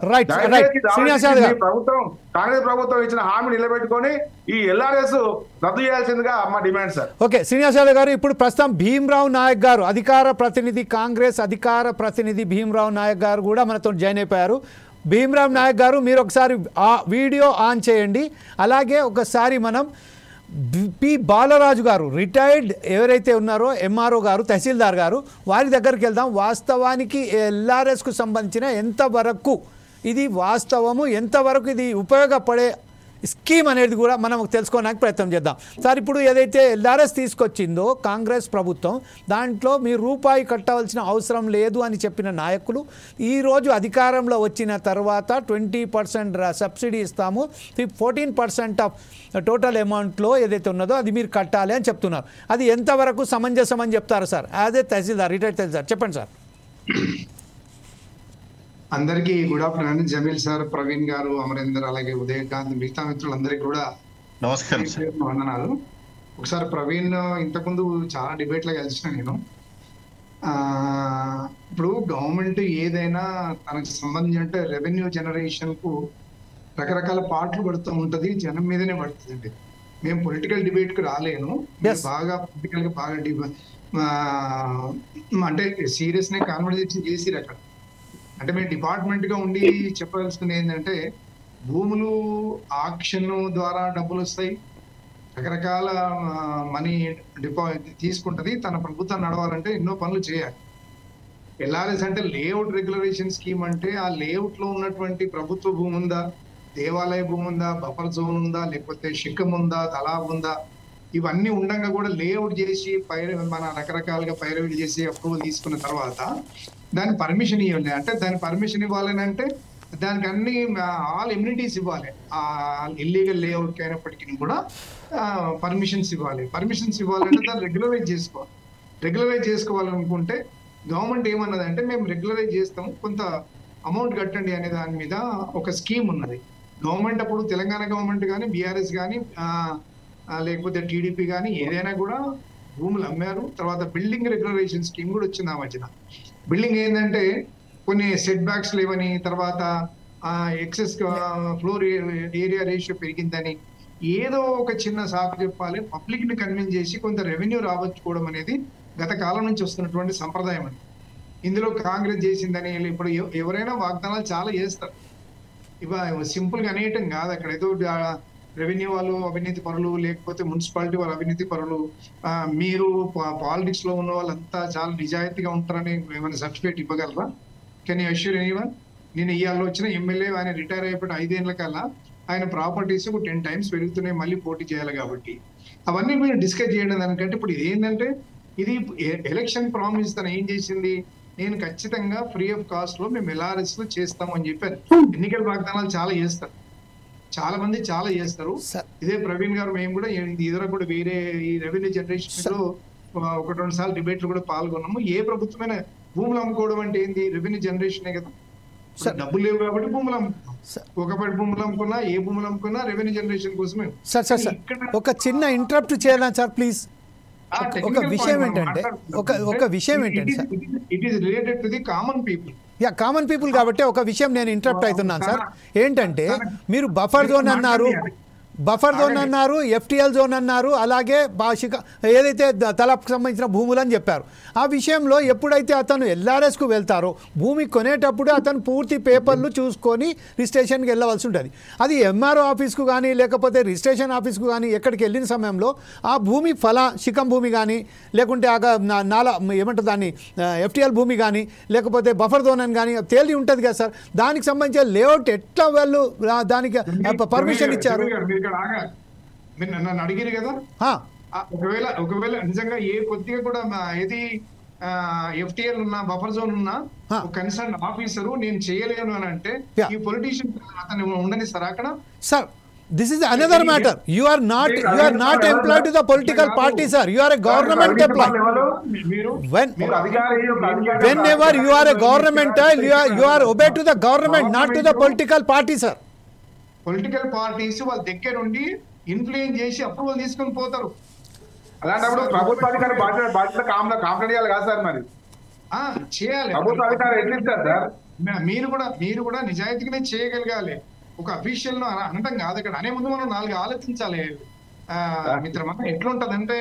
Speaker 4: ప్రభుత్వం కాంగ్రెస్ ప్రభుత్వం ఇచ్చిన హామీ నిలబెట్టుకొని ఈ ఎల్ఆర్ఎస్ రద్దు చేయాల్సిందిగా మా demand sir.
Speaker 1: Okay, Srinivas Yadav గారు, ఇప్పుడు ప్రస్తుతం భీమ్రావ్ నాయక్ గారు అధికార ప్రతినిధి, కాంగ్రెస్ అధికార ప్రతినిధి భీమ్రావ్ నాయక్ గారు కూడా మనతో జాయిన్ అయిపోయారు. భీమ్రావ్ నాయక్ గారు, మీరు ఒకసారి ఆ వీడియో ఆన్ చేయండి. అలాగే ఒకసారి మనం పి బాలరాజు గారు, రిటైర్డ్ ఎవరైతే ఉన్నారో ఎంఆర్ఓ గారు, తహసీల్దార్ గారు, వారి దగ్గరికి వెళ్దాం. వాస్తవానికి ఎల్ఆర్ఎస్కు సంబంధించిన ఎంతవరకు ఇది వాస్తవము, ఎంతవరకు ఇది ఉపయోగపడే స్కీమ్ అనేది కూడా మనం తెలుసుకోవడానికి ప్రయత్నం చేద్దాం. సార్, ఇప్పుడు ఏదైతే ఎల్ఆర్ఎస్ తీసుకొచ్చిందో కాంగ్రెస్ ప్రభుత్వం, దాంట్లో మీరు రూపాయి కట్టవలసిన అవసరం లేదు అని చెప్పిన నాయకులు ఈరోజు అధికారంలో వచ్చిన తర్వాత 20% సబ్సిడీ ఇస్తాము, 14% ఆఫ్ టోటల్ అమౌంట్లో ఏదైతే ఉన్నదో అది మీరు కట్టాలి అని చెప్తున్నారు. అది ఎంతవరకు సమంజసం అని చెప్తారు సార్? అదే తహసీల్దార్, రిటైర్డ్ తహసీల్దార్, చెప్పండి సార్.
Speaker 10: అందరికీ good afternoon. Jameel sir, Praveen గారు, అమరేందర్, అలాగే ఉదయకాంత్, మిగతా మిత్రులందరికీ కూడా
Speaker 3: నమస్కారం,
Speaker 10: వందనాలు. ఒకసారి ప్రవీణ్ ఇంతకుముందు చాలా డిబేట్లో కలిసిన నేను. ఇప్పుడు గవర్నమెంట్ ఏదైనా తనకు సంబంధించి అంటే రెవెన్యూ జనరేషన్ కు రకరకాల పాటలు పడుతూ ఉంటది, జనం మీదనే పడుతుందండి. మేము పొలిటికల్ డిబేట్ కు రాలేను, బాగా పొలిటికల్ గా బాగా అంటే సీరియస్ నే కాన్వర్సేషన్ చేసిరు అక్కడ. అంటే మేము డిపార్ట్మెంట్ గా ఉండి చెప్పాల్సింది ఏంటంటే, భూములు ఆక్షన్ ద్వారా డబ్బులు వస్తాయి, రకరకాల మనీ తీసుకుంటది. తన ప్రభుత్వం నడవాలంటే ఎన్నో పనులు చేయాలి. ఎల్ఆర్ఎస్ అంటే లేఅవుట్ రెగ్యులరేషన్ స్కీమ్ అంటే ఆ లేఅవుట్ లో ఉన్నటువంటి ప్రభుత్వ భూమి ఉందా, దేవాలయ భూమి ఉందా, బఫర్ జోన్ ఉందా, లేకపోతే శిఖం ఉందా, తలాబ్ ఉందా, ఇవన్నీ ఉండగా కూడా లేఅవుట్ చేసి మన రకరకాలుగా పైరవీలు చేసి అప్రూవల్ తీసుకున్న తర్వాత దాని పర్మిషన్ ఇవ్వాలి. అంటే దాని పర్మిషన్ ఇవ్వాలని అంటే దానికి అన్ని ఆల్ ఎమ్యూనిటీస్ ఇవ్వాలి. ఆ ఇల్లీగల్ లేఅవుట్ అయినప్పటికీ కూడా పర్మిషన్స్ ఇవ్వాలి. పర్మిషన్స్ ఇవ్వాలంటే దాన్ని రెగ్యులరైజ్ చేసుకోవాలి. రెగ్యులరైజ్ చేసుకోవాలనుకుంటే గవర్నమెంట్ ఏమన్నదంటే, మేము రెగ్యులరైజ్ చేస్తాము, కొంత అమౌంట్ కట్టండి అనే దాని మీద ఒక స్కీమ్ ఉన్నది. గవర్నమెంట్ అప్పుడు తెలంగాణ గవర్నమెంట్ కానీ, బీఆర్ఎస్ కానీ, లేకపోతే టీడీపీ కానీ ఏదైనా కూడా భూములు అమ్మారు. తర్వాత బిల్డింగ్ రెగ్యులరైజేషన్ స్కీమ్ కూడా వచ్చింది ఆ మధ్యన. బిల్డింగ్ ఏంటంటే కొన్ని సెట్ బ్యాక్స్ లేవని, తర్వాత ఎక్సెస్ ఫ్లోర్ ఏరియా రేషియో పెరిగిందని ఏదో ఒక చిన్న సాకు చెప్పాలి, పబ్లిక్ ని కన్విన్స్ చేసి కొంత రెవెన్యూ రాబట్టుకోవడం అనేది గత కాలం నుంచి వస్తున్నటువంటి సంప్రదాయం అండి. ఇందులో కాంగ్రెస్ చేసిందని ఇప్పుడు ఎవరైనా వాగ్దానాలు చాలా చేస్తారు. ఇవ సింపుల్ గా అనేయటం కాదు. అక్కడ ఏదో రెవెన్యూ వాళ్ళు అవినీతి పరులు, లేకపోతే మున్సిపాలిటీ వాళ్ళు అవినీతి పరులు, మీరు పాలిటిక్స్ లో ఉన్న వాళ్ళంతా చాలా నిజాయితీగా ఉంటారని ఏమైనా సర్టిఫికేట్ ఇవ్వగలరా? Can you assure anyone? నేను ఇవాళ వచ్చిన ఎమ్మెల్యే, ఆయన రిటైర్ అయిపోయిన 5 ఏళ్ల కల్లా ఆయన ప్రాపర్టీస్ 10 times పెరుగుతున్నాయి, మళ్ళీ పోటీ చేయాలి. కాబట్టి అవన్నీ మీరు డిస్కస్ చేయడం దానికంటే ఇప్పుడు ఇది ఏంటంటే, ఇది ఎలక్షన్ ప్రామిస్ తను ఏం చేసింది, నేను ఖచ్చితంగా ఫ్రీ ఆఫ్ కాస్ట్ లో మేము ఎల్ఆర్ఎస్ లో చేస్తాము అని చెప్పారు. ఎన్నికల వాగ్దానాలు చాలా చేస్తారు, చాలా మంది చాలా చేస్తారు. ఇదే ప్రవీణ్ గారు, మేము కూడా ఇద్దరు కూడా వేరే ఈ రెవెన్యూ జనరేషన్ లో 1-2 సార్లు డిబేట్లు కూడా పాల్గొన్నాము. ఏ ప్రభుత్వమైన భూములు అమ్ముకోవడం అంటే ఏంది, రెవెన్యూ జనరేషనే కదా. డబ్బులు లేవు కాబట్టి భూములు అమ్ముకున్నాం. ఒకటి భూములు అమ్ముకున్నా, ఏ భూములు అమ్ముకున్నా రెవెన్యూ జనరేషన్ కోసమే.
Speaker 1: ఒక చిన్న ఇంటరప్ట్ చేయాలని సార్ ప్లీజ్. ఒక విషయం ఏంటంటే
Speaker 10: it is related to the common people.
Speaker 1: Common people కాబట్టి ఒక విషయం నేను ఇంటరప్ట్ అవుతున్నాను సార్. ఏంటంటే మీరు బఫర్ జోన్ అన్నారు, FTL జోన్ అన్నారు, అలాగే భాషిక ఏదైతే తలపుకు సంబంధించిన భూములు అని చెప్పారు. ఆ విషయంలో ఎప్పుడైతే అతను ఎల్ఆర్ఎస్కు వెళ్తారో భూమి కొనేటప్పుడు అతను పూర్తి పేపర్లు చూసుకొని రిజిస్ట్రేషన్కి వెళ్ళవలసి ఉంటుంది. అది ఎంఆర్ఓ ఆఫీస్కు కానీ, లేకపోతే రిజిస్ట్రేషన్ ఆఫీస్కు కానీ ఎక్కడికి వెళ్ళిన సమయంలో ఆ భూమి శిఖం భూమి కానీ, లేకుంటే ఏమంటారు దాన్ని FTL భూమి కానీ, లేకపోతే బఫర్ జోన్ అని కానీ తేలి ఉంటుంది కదా సార్. దానికి సంబంధించిన లేఅవుట్ ఎట్లా వాళ్ళు దానికి పర్మిషన్ ఇచ్చారు?
Speaker 10: నన్ను అడిగారు కదా, ఒకవేళ నిజంగా ఏ కొద్దిగా కూడా ఏది FTL ఉన్నా, బఫర్ జోన్ ఉన్నా, కన్సర్న్ ఆఫీసరు నేను చేయలేను అని అంటే ఈ పొలిటీషియన్ అతను ఉండని సార్ అక్కడ.
Speaker 1: Sir This is another matter. You are not employed to the political party, sir. You are a government employee. Whenever you are a governmental, you are obeyed to the government, not to the political party, sir.
Speaker 10: Political parties వాళ్ళ దగ్గర ఉండి influence చేసి approval తీసుకొని పోతారు.
Speaker 4: అలాంటప్పుడు ప్రభుత్వ అధికారి బాధ్యత కాంప్లైంట్ చేయాలి కాదు సార్, మరి
Speaker 10: చేయాలి.
Speaker 4: ప్రభుత్వ అధికారి ఎట్లా ఇస్తారు సార్?
Speaker 10: మీరు కూడా నిజాయితీగానే చేయగలగాలి. ఒక అఫీషియల్ ను అనటం కాదు. ఇక్కడ అనే ముందు మనం 4 ఆలోచించాలి మిత్రమా. ఎట్లుంటదంటే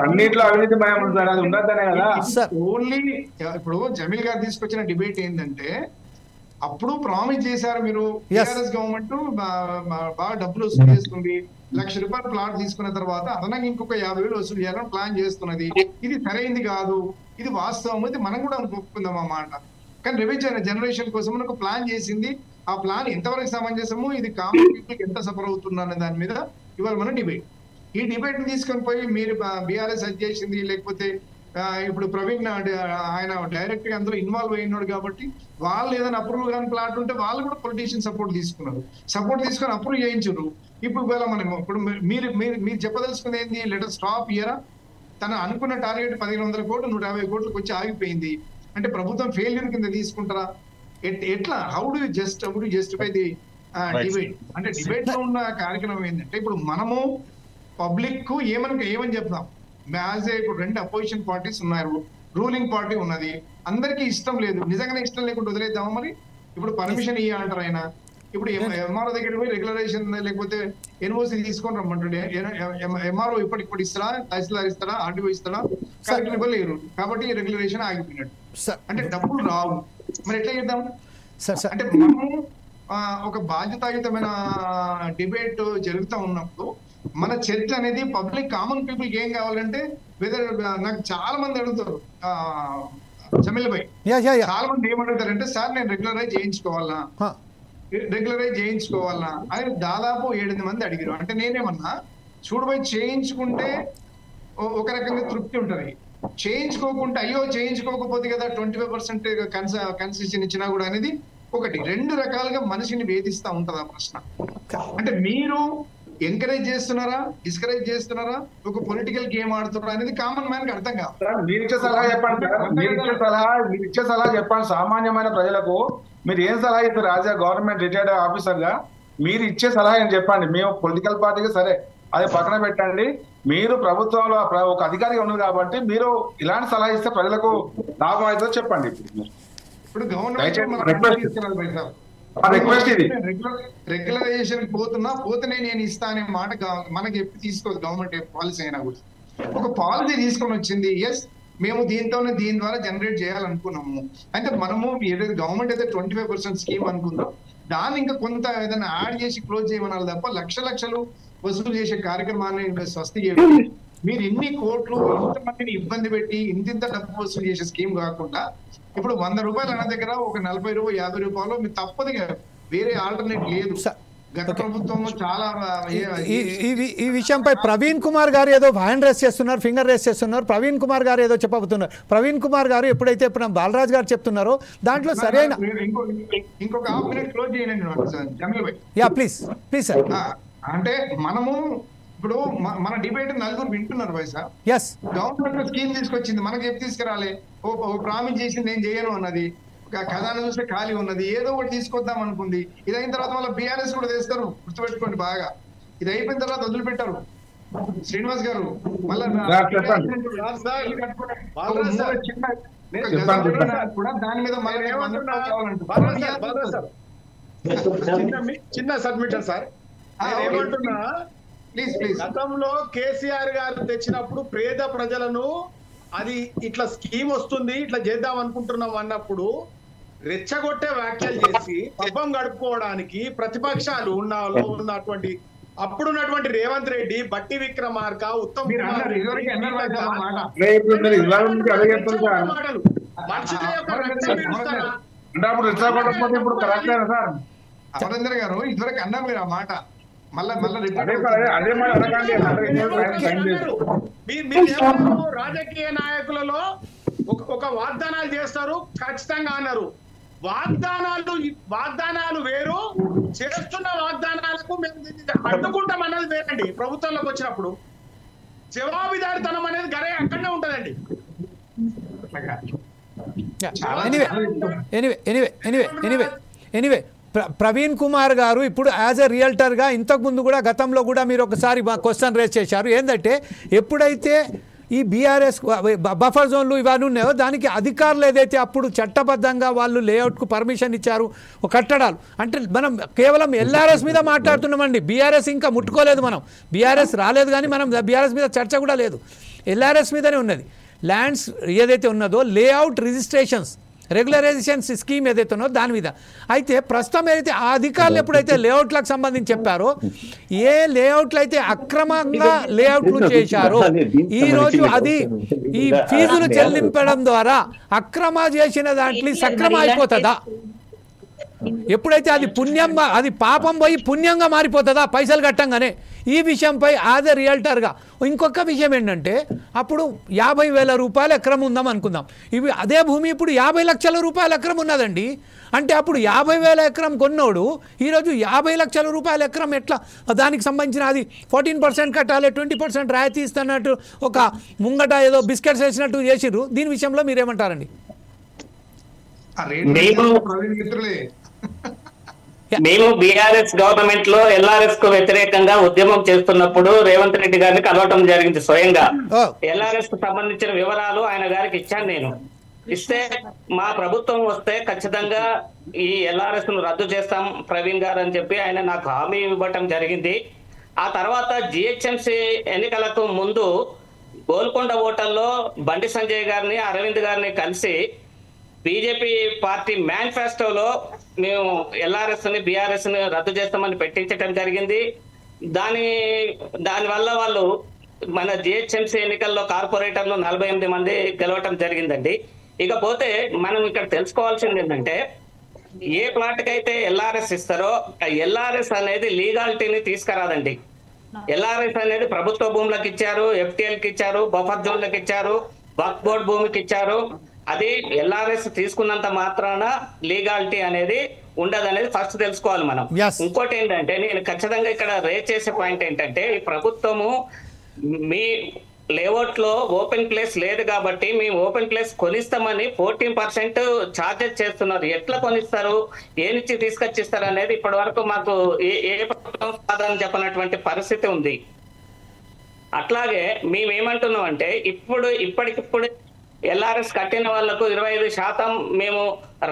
Speaker 4: అన్నింటిలో అవినీతి భయం ఉంటుంది, అది ఉండద్దనే కదా.
Speaker 10: ఓన్లీ ఇప్పుడు జమీల్ గారు తీసుకొచ్చిన డిబేట్ ఏంటంటే, అప్పుడు ప్రామిస్ చేశారు మీరు టీఆర్ఎస్ గవర్నమెంట్ బాగా డబ్బులు వసూలు చేస్తుంది, ₹1,00,000 ప్లాట్ తీసుకున్న తర్వాత అదనంగా ఇంకొక 50,000 వసూలు చేయాలని ప్లాన్ చేస్తున్నది. ఇది సరైంది కాదు, ఇది వాస్తవం, ఇది మనం కూడా ఒప్పుకుందాం ఆ మాట. కానీ రెవెన్యూ జనరేషన్ కోసం మనకు ప్లాన్ చేసింది. ఆ ప్లాన్ ఎంతవరకు సమంజసము, ఇది కామన్ పీపుల్ ఎంత సఫర్ అవుతున్నారు దాని మీద ఇవాళ మన డిబేట్. ఈ డిబేట్ ని తీసుకొని పోయి మీరు బీఆర్ఎస్ అది చేసింది, లేకపోతే ఇప్పుడు ప్రవీణ్ ఆయన డైరెక్ట్ గా అందులో ఇన్వాల్వ్ అయినాడు కాబట్టి వాళ్ళు ఏదైనా అప్రూవ్ కానీ ప్లాట్ ఉంటే వాళ్ళు కూడా పొలిటీషియన్ సపోర్ట్ తీసుకొని అప్రూవ్ చేయించారు. ఇప్పుడు మనం ఇప్పుడు మీరు చెప్పదలుచుకుంది ఏంది? లెటర్ స్టాప్ ఇయరా. తను అనుకున్న టార్గెట్ 1,500 కోట్లు 150 కోట్లకు వచ్చి ఆగిపోయింది అంటే ప్రభుత్వం ఫెయిల్యూర్ కింద తీసుకుంటారా? ఎట్లా? How do justify the debate? అంటే డిబేట్ లో ఉన్న కార్యక్రమం ఏంటంటే, ఇప్పుడు మనము పబ్లిక్ కు ఏమని చెప్తాం? ఇప్పుడు 2 అపోజిషన్ పార్టీస్ ఉన్నారు, రూలింగ్ పార్టీ ఉన్నది, అందరికీ ఇష్టం లేదు. నిజంగానే ఇష్టం లేకుండా వదిలేద్దామా? మరి ఇప్పుడు పర్మిషన్ ఇయ్య అంటారు ఆయన. ఇప్పుడు ఎంఆర్ఓ దగ్గర పోయి రెగ్యులరేషన్ లేకపోతే ఎన్ఓసి తీసుకొని రమ్మంటుండే. ఎంఆర్ఓ ఇప్పటికిప్పుడు ఇస్తాడా, తహసీల్దార్ ఇస్తాడా, ఆర్టీఓ ఇస్తాడా? కలెక్టర్ లేరు కాబట్టి రెగ్యులరేషన్ ఆగిపోయినట్టు. అంటే డబ్బులు రావు, మరి ఎట్లా చేద్దాం? అంటే మనము ఒక బాధ్యతాయుతమైన డిబేట్ జరుగుతూ ఉన్నప్పుడు మన చర్చ అనేది పబ్లిక్ కామన్ పీపుల్ కి ఏం కావాలంటే, వెదర్ నాకు చాలా మంది అడుగుతారు జమీల్ భాయ్, చాలా మంది ఏమడుగుతారంటే, సార్ నేను రెగ్యులరైజ్ చేయించుకోవాలా అని దాదాపు 7 మంది అడిగారు. అంటే నేనేమన్నా, చూడబోయి చేయించుకుంటే ఒక రకంగా తృప్తి ఉంటది, చేయించుకోకుంటే అయ్యో చేయించుకోకపోతే కదా 25% కన్సెషన్ ఇచ్చినా కూడా అనేది ఒకటి. 2 రకాలుగా మనిషిని వేధిస్తా ఉంటది ఆ ప్రశ్న. అంటే మీరు ఎంకరేజ్ చేస్తున్నారా, డిస్కరేజ్ చేస్తున్నారా, ఒక పొలిటికల్ గేమ్ ఆడుతున్నారా అనేది కామన్ మ్యాన్ కి అర్థం కాదు.
Speaker 4: మీరు ఇచ్చే సలహా చెప్పండి సామాన్యమైన ప్రజలకు. మీరు ఏం సలహా ఇస్తారు as a government retired officer గా? మీరు ఇచ్చే సలహా ఏం చెప్పండి. మేము పొలిటికల్ పార్టీకి సరే అది పక్కన పెట్టండి, మీరు ప్రభుత్వంలో ఒక అధికారిగా ఉన్నారు కాబట్టి మీరు ఇలాంటి సలహా ఇస్తే ప్రజలకు లాభం అవుతుందో చెప్పండి.
Speaker 10: ఇప్పుడు గవర్నమెంట్ రెగ్యులరైజేషన్ పోతేనే నేను ఇస్తా అనే మాట మనకి ఎప్పుడు తీసుకోదు గవర్నమెంట్ పాలసీ అయినా కూడా. ఒక పాలసీ తీసుకొని వచ్చింది, ఎస్ మేము దీని ద్వారా జనరేట్ చేయాలనుకున్నాము. అయితే మనము ఏదైతే గవర్నమెంట్ అయితే 25% స్కీమ్ అనుకుందాం, దాన్ని ఇంకా కొంత ఏదైనా యాడ్ చేసి క్లోజ్ చేయమనాలి తప్ప లక్షలు వసూలు చేసే కార్యక్రమాన్ని స్వస్తి చేయాలి. మీరు ఇన్ని కోట్లు ఇంతమందిని ఇబ్బంది పెట్టి ఇంత డబ్బు వసూలు చేసే స్కీమ్ కాకుండా, ఇప్పుడు ₹100 అన్న దగ్గర ఒక ₹40 ₹50 మీరు తప్పదు, వేరే ఆల్టర్నేట్ లేదు. గత ప్రభుత్వంలో చాలా
Speaker 1: ఈ విషయంపై ప్రవీణ్ కుమార్ గారు ఏదో హ్యాండ్ రేస్ చేస్తున్నారు, ఫింగర్ రేస్ చేస్తున్నారు. ప్రవీణ్ కుమార్ గారు ఏదో చెప్పబోతున్నారు. ప్రవీణ్ కుమార్ గారు ఎప్పుడైతే బాలరాజ్ గారు చెప్తున్నారో దాంట్లో సరైన
Speaker 10: ఇంకొక హాఫ్ మినిట్ క్లోజ్ చేయండి జమీల్ భాయ్.
Speaker 1: Please sir.
Speaker 10: అంటే మనము ఇప్పుడు మన డిబేట్ 4 వింటున్నారు వైసా. గవర్నమెంట్ స్కీమ్ తీసుకొచ్చింది, మనకి ఎప్పుడు తీసుకురాలి? ఓ ప్రామిస్ చేసి నేను చేయను అన్నది, ఖజానా చూస్తే ఖాళీ ఉన్నది, ఏదో ఒకటి తీసుకొద్దాం అనుకుంది. ఇది అయిన తర్వాత మళ్ళీ బీఆర్ఎస్ కూడా తెస్తారు, గుర్తుపెట్టుకోండి బాగా. ఇది అయిపోయిన తర్వాత వదిలిపెట్టారు శ్రీనివాస్ గారు. మళ్ళీ దాని మీద
Speaker 9: చిన్న సబ్మిషన్ సార్. ఏమంటున్నా, గతంలో కేసీఆర్ గారు తెచ్చినప్పుడు పేద ప్రజలను అది ఇట్లా స్కీమ్ వస్తుంది ఇట్లా చేద్దాం అనుకుంటున్నాం అన్నప్పుడు రెచ్చగొట్టే వ్యాఖ్యలు చేసి పబ్బం గడుపుకోవడానికి ప్రతిపక్షాలు ఉన్నటువంటి అప్పుడున్నటువంటి రేవంత్ రెడ్డి, బట్టి విక్రమార్క, ఉత్తమ్
Speaker 10: అమరేందర్ గారు ఇదివరకు అన్నారు మీరు ఆ మాట.
Speaker 9: రాజకీయ నాయకులలో ఒక వాగ్దానాలు చేస్తారు ఖచ్చితంగా అన్నారు. వాగ్దానాలు వేరు, చేస్తున్న వాగ్దానాలకు మేము దీన్ని అడ్డుకుంటాం అన్నది వేరండి. ప్రభుత్వంలోకి వచ్చినప్పుడు జవాబుదారితనం అనేది గరే అక్కడనే ఉంటదండి.
Speaker 1: ఎనీవే ప్రవీణ్ కుమార్ గారు ఇప్పుడు యాజ్ ఎ రియల్టర్గా ఇంతకుముందు కూడా గతంలో కూడా మీరు ఒకసారి క్వశ్చన్ రేస్ చేశారు. ఏంటంటే ఎప్పుడైతే ఈ బీఆర్ఎస్ బఫర్ జోన్లు ఇవన్నీ ఉన్నాయో దానికి అధికారులు ఏదైతే అప్పుడు చట్టబద్ధంగా వాళ్ళు లేఅవుట్కు పర్మిషన్ ఇచ్చారు కట్టడాలు, అంటే మనం కేవలం ఎల్ఆర్ఎస్ మీద మాట్లాడుతున్నామండి. బీఆర్ఎస్ ఇంకా ముట్టుకోలేదు, మనం బీఆర్ఎస్ రాలేదు, కానీ మనం బీఆర్ఎస్ మీద చర్చ కూడా లేదు, ఎల్ఆర్ఎస్ మీదనే ఉన్నది. ల్యాండ్స్ ఏదైతే ఉన్నదో లేఅవుట్ రిజిస్ట్రేషన్స్ రెగ్యులరైజేషన్స్ స్కీమ్ ఏదైతే ఉన్నదో దాని మీద. అయితే ప్రస్తుతం ఏదైతే ఆ అధికారులు ఎప్పుడైతే లేఅవుట్లకు సంబంధించి చెప్పారో, ఏ లేఅవుట్లు అయితే అక్రమంగా లేఅవుట్లు చేశారో ఈరోజు అది ఈ ఫీజులు చెల్లించడం ద్వారా అక్రమ చేసిన దాంట్లో సక్రమ అయిపోతుందా? ఎప్పుడైతే అది పుణ్యంగా, అది పాపం పోయి పుణ్యంగా మారిపోతుందా పైసలు కట్టంగానే? ఈ విషయంపై యాజ్ ఎ రియల్టర్గా ఇంకొక విషయం ఏంటంటే, అప్పుడు 50,000 రూపాయలు ఎకరం ఉందాం అనుకుందాం, ఇవి అదే భూమి ఇప్పుడు 50 లక్షల రూపాయల ఎకరం ఉన్నదండి. అంటే అప్పుడు 50,000 ఎకరం కొన్నోడు ఈరోజు 50 లక్షల రూపాయల ఎకరం ఎట్లా? దానికి సంబంధించిన అది 14% కట్టాలి, 20% రాయితీ ఇస్తున్నట్టు ఒక ముంగట ఏదో బిస్కెట్స్ వేసినట్టు చేసిర్రు. దీని విషయంలో మీరేమంటారండి?
Speaker 2: మేము బీఆర్ఎస్ గవర్నమెంట్ లో ఎల్ఆర్ఎస్ కు వ్యతిరేకంగా ఉద్యమం చేస్తున్నప్పుడు రేవంత్ రెడ్డి గారిని కలవటం జరిగింది. స్వయంగా ఎల్ఆర్ఎస్ కు సంబంధించిన వివరాలు ఆయన గారికి ఇచ్చాను నేను. ఇస్తే మా ప్రభుత్వం వస్తే ఖచ్చితంగా ఈ ఎల్ఆర్ఎస్ ను రద్దు చేస్తాం ప్రవీణ్ గారు అని చెప్పి ఆయన నాకు హామీ ఇవ్వటం జరిగింది. ఆ తర్వాత జిహెచ్ఎంసీ ఎన్నికలకు ముందు గోల్కొండ హోటల్లో బండి సంజయ్ గారిని అరవింద్ గారిని కలిసి బీజేపీ పార్టీ మేనిఫెస్టోలో మేము ఎల్ఆర్ఎస్ ని బీఆర్ఎస్ ని రద్దు చేస్తామని పెట్టించడం జరిగింది. దానివల్ల వాళ్ళు మన జిహెచ్ఎంసీ ఎన్నికల్లో కార్పొరేటర్లు 48 మంది గెలవటం జరిగిందండి. ఇకపోతే మనం ఇక్కడ తెలుసుకోవాల్సింది ఏంటంటే, ఏ ప్లాట్కి అయితే ఎల్ఆర్ఎస్ ఇస్తారో ఆ ఎల్ఆర్ఎస్ అనేది లీగాలిటీని తీసుకురాదండి. ఎల్ఆర్ఎస్ అనేది ప్రభుత్వ భూములకు ఇచ్చారు, ఎఫ్టీఎల్కి ఇచ్చారు, బఫర్ జోన్లకు ఇచ్చారు, వక్ఫ్ బోర్డ్ భూమికి ఇచ్చారు. అది ఎల్ఆర్ఎస్ తీసుకున్నంత మాత్రాన లీగాలిటీ అనేది ఉండదు అనేది ఫస్ట్ తెలుసుకోవాలి మనం. ఇంకోటి ఏంటంటే, నేను ఖచ్చితంగా ఇక్కడ రేజ్ చేసే పాయింట్ ఏంటంటే, ఈ ప్రభుత్వము మీ లేఅవుట్ లో ఓపెన్ ప్లేస్ లేదు కాబట్టి మేము ఓపెన్ ప్లేస్ కొనిస్తామని 14% ఛార్జెస్ చేస్తున్నారు. ఎట్లా కొనిస్తారు, ఏ నుంచి తీసుకొచ్చిస్తారు అనేది ఇప్పటి వరకు మాకు ఏ ప్రభుత్వం సమాధానం చెప్పనటువంటి పరిస్థితి ఉంది. అట్లాగే మేమేమంటున్నాం అంటే, ఇప్పటికిప్పుడు ఎల్ఆర్ఎస్ కట్టిన వాళ్లకు 25% మేము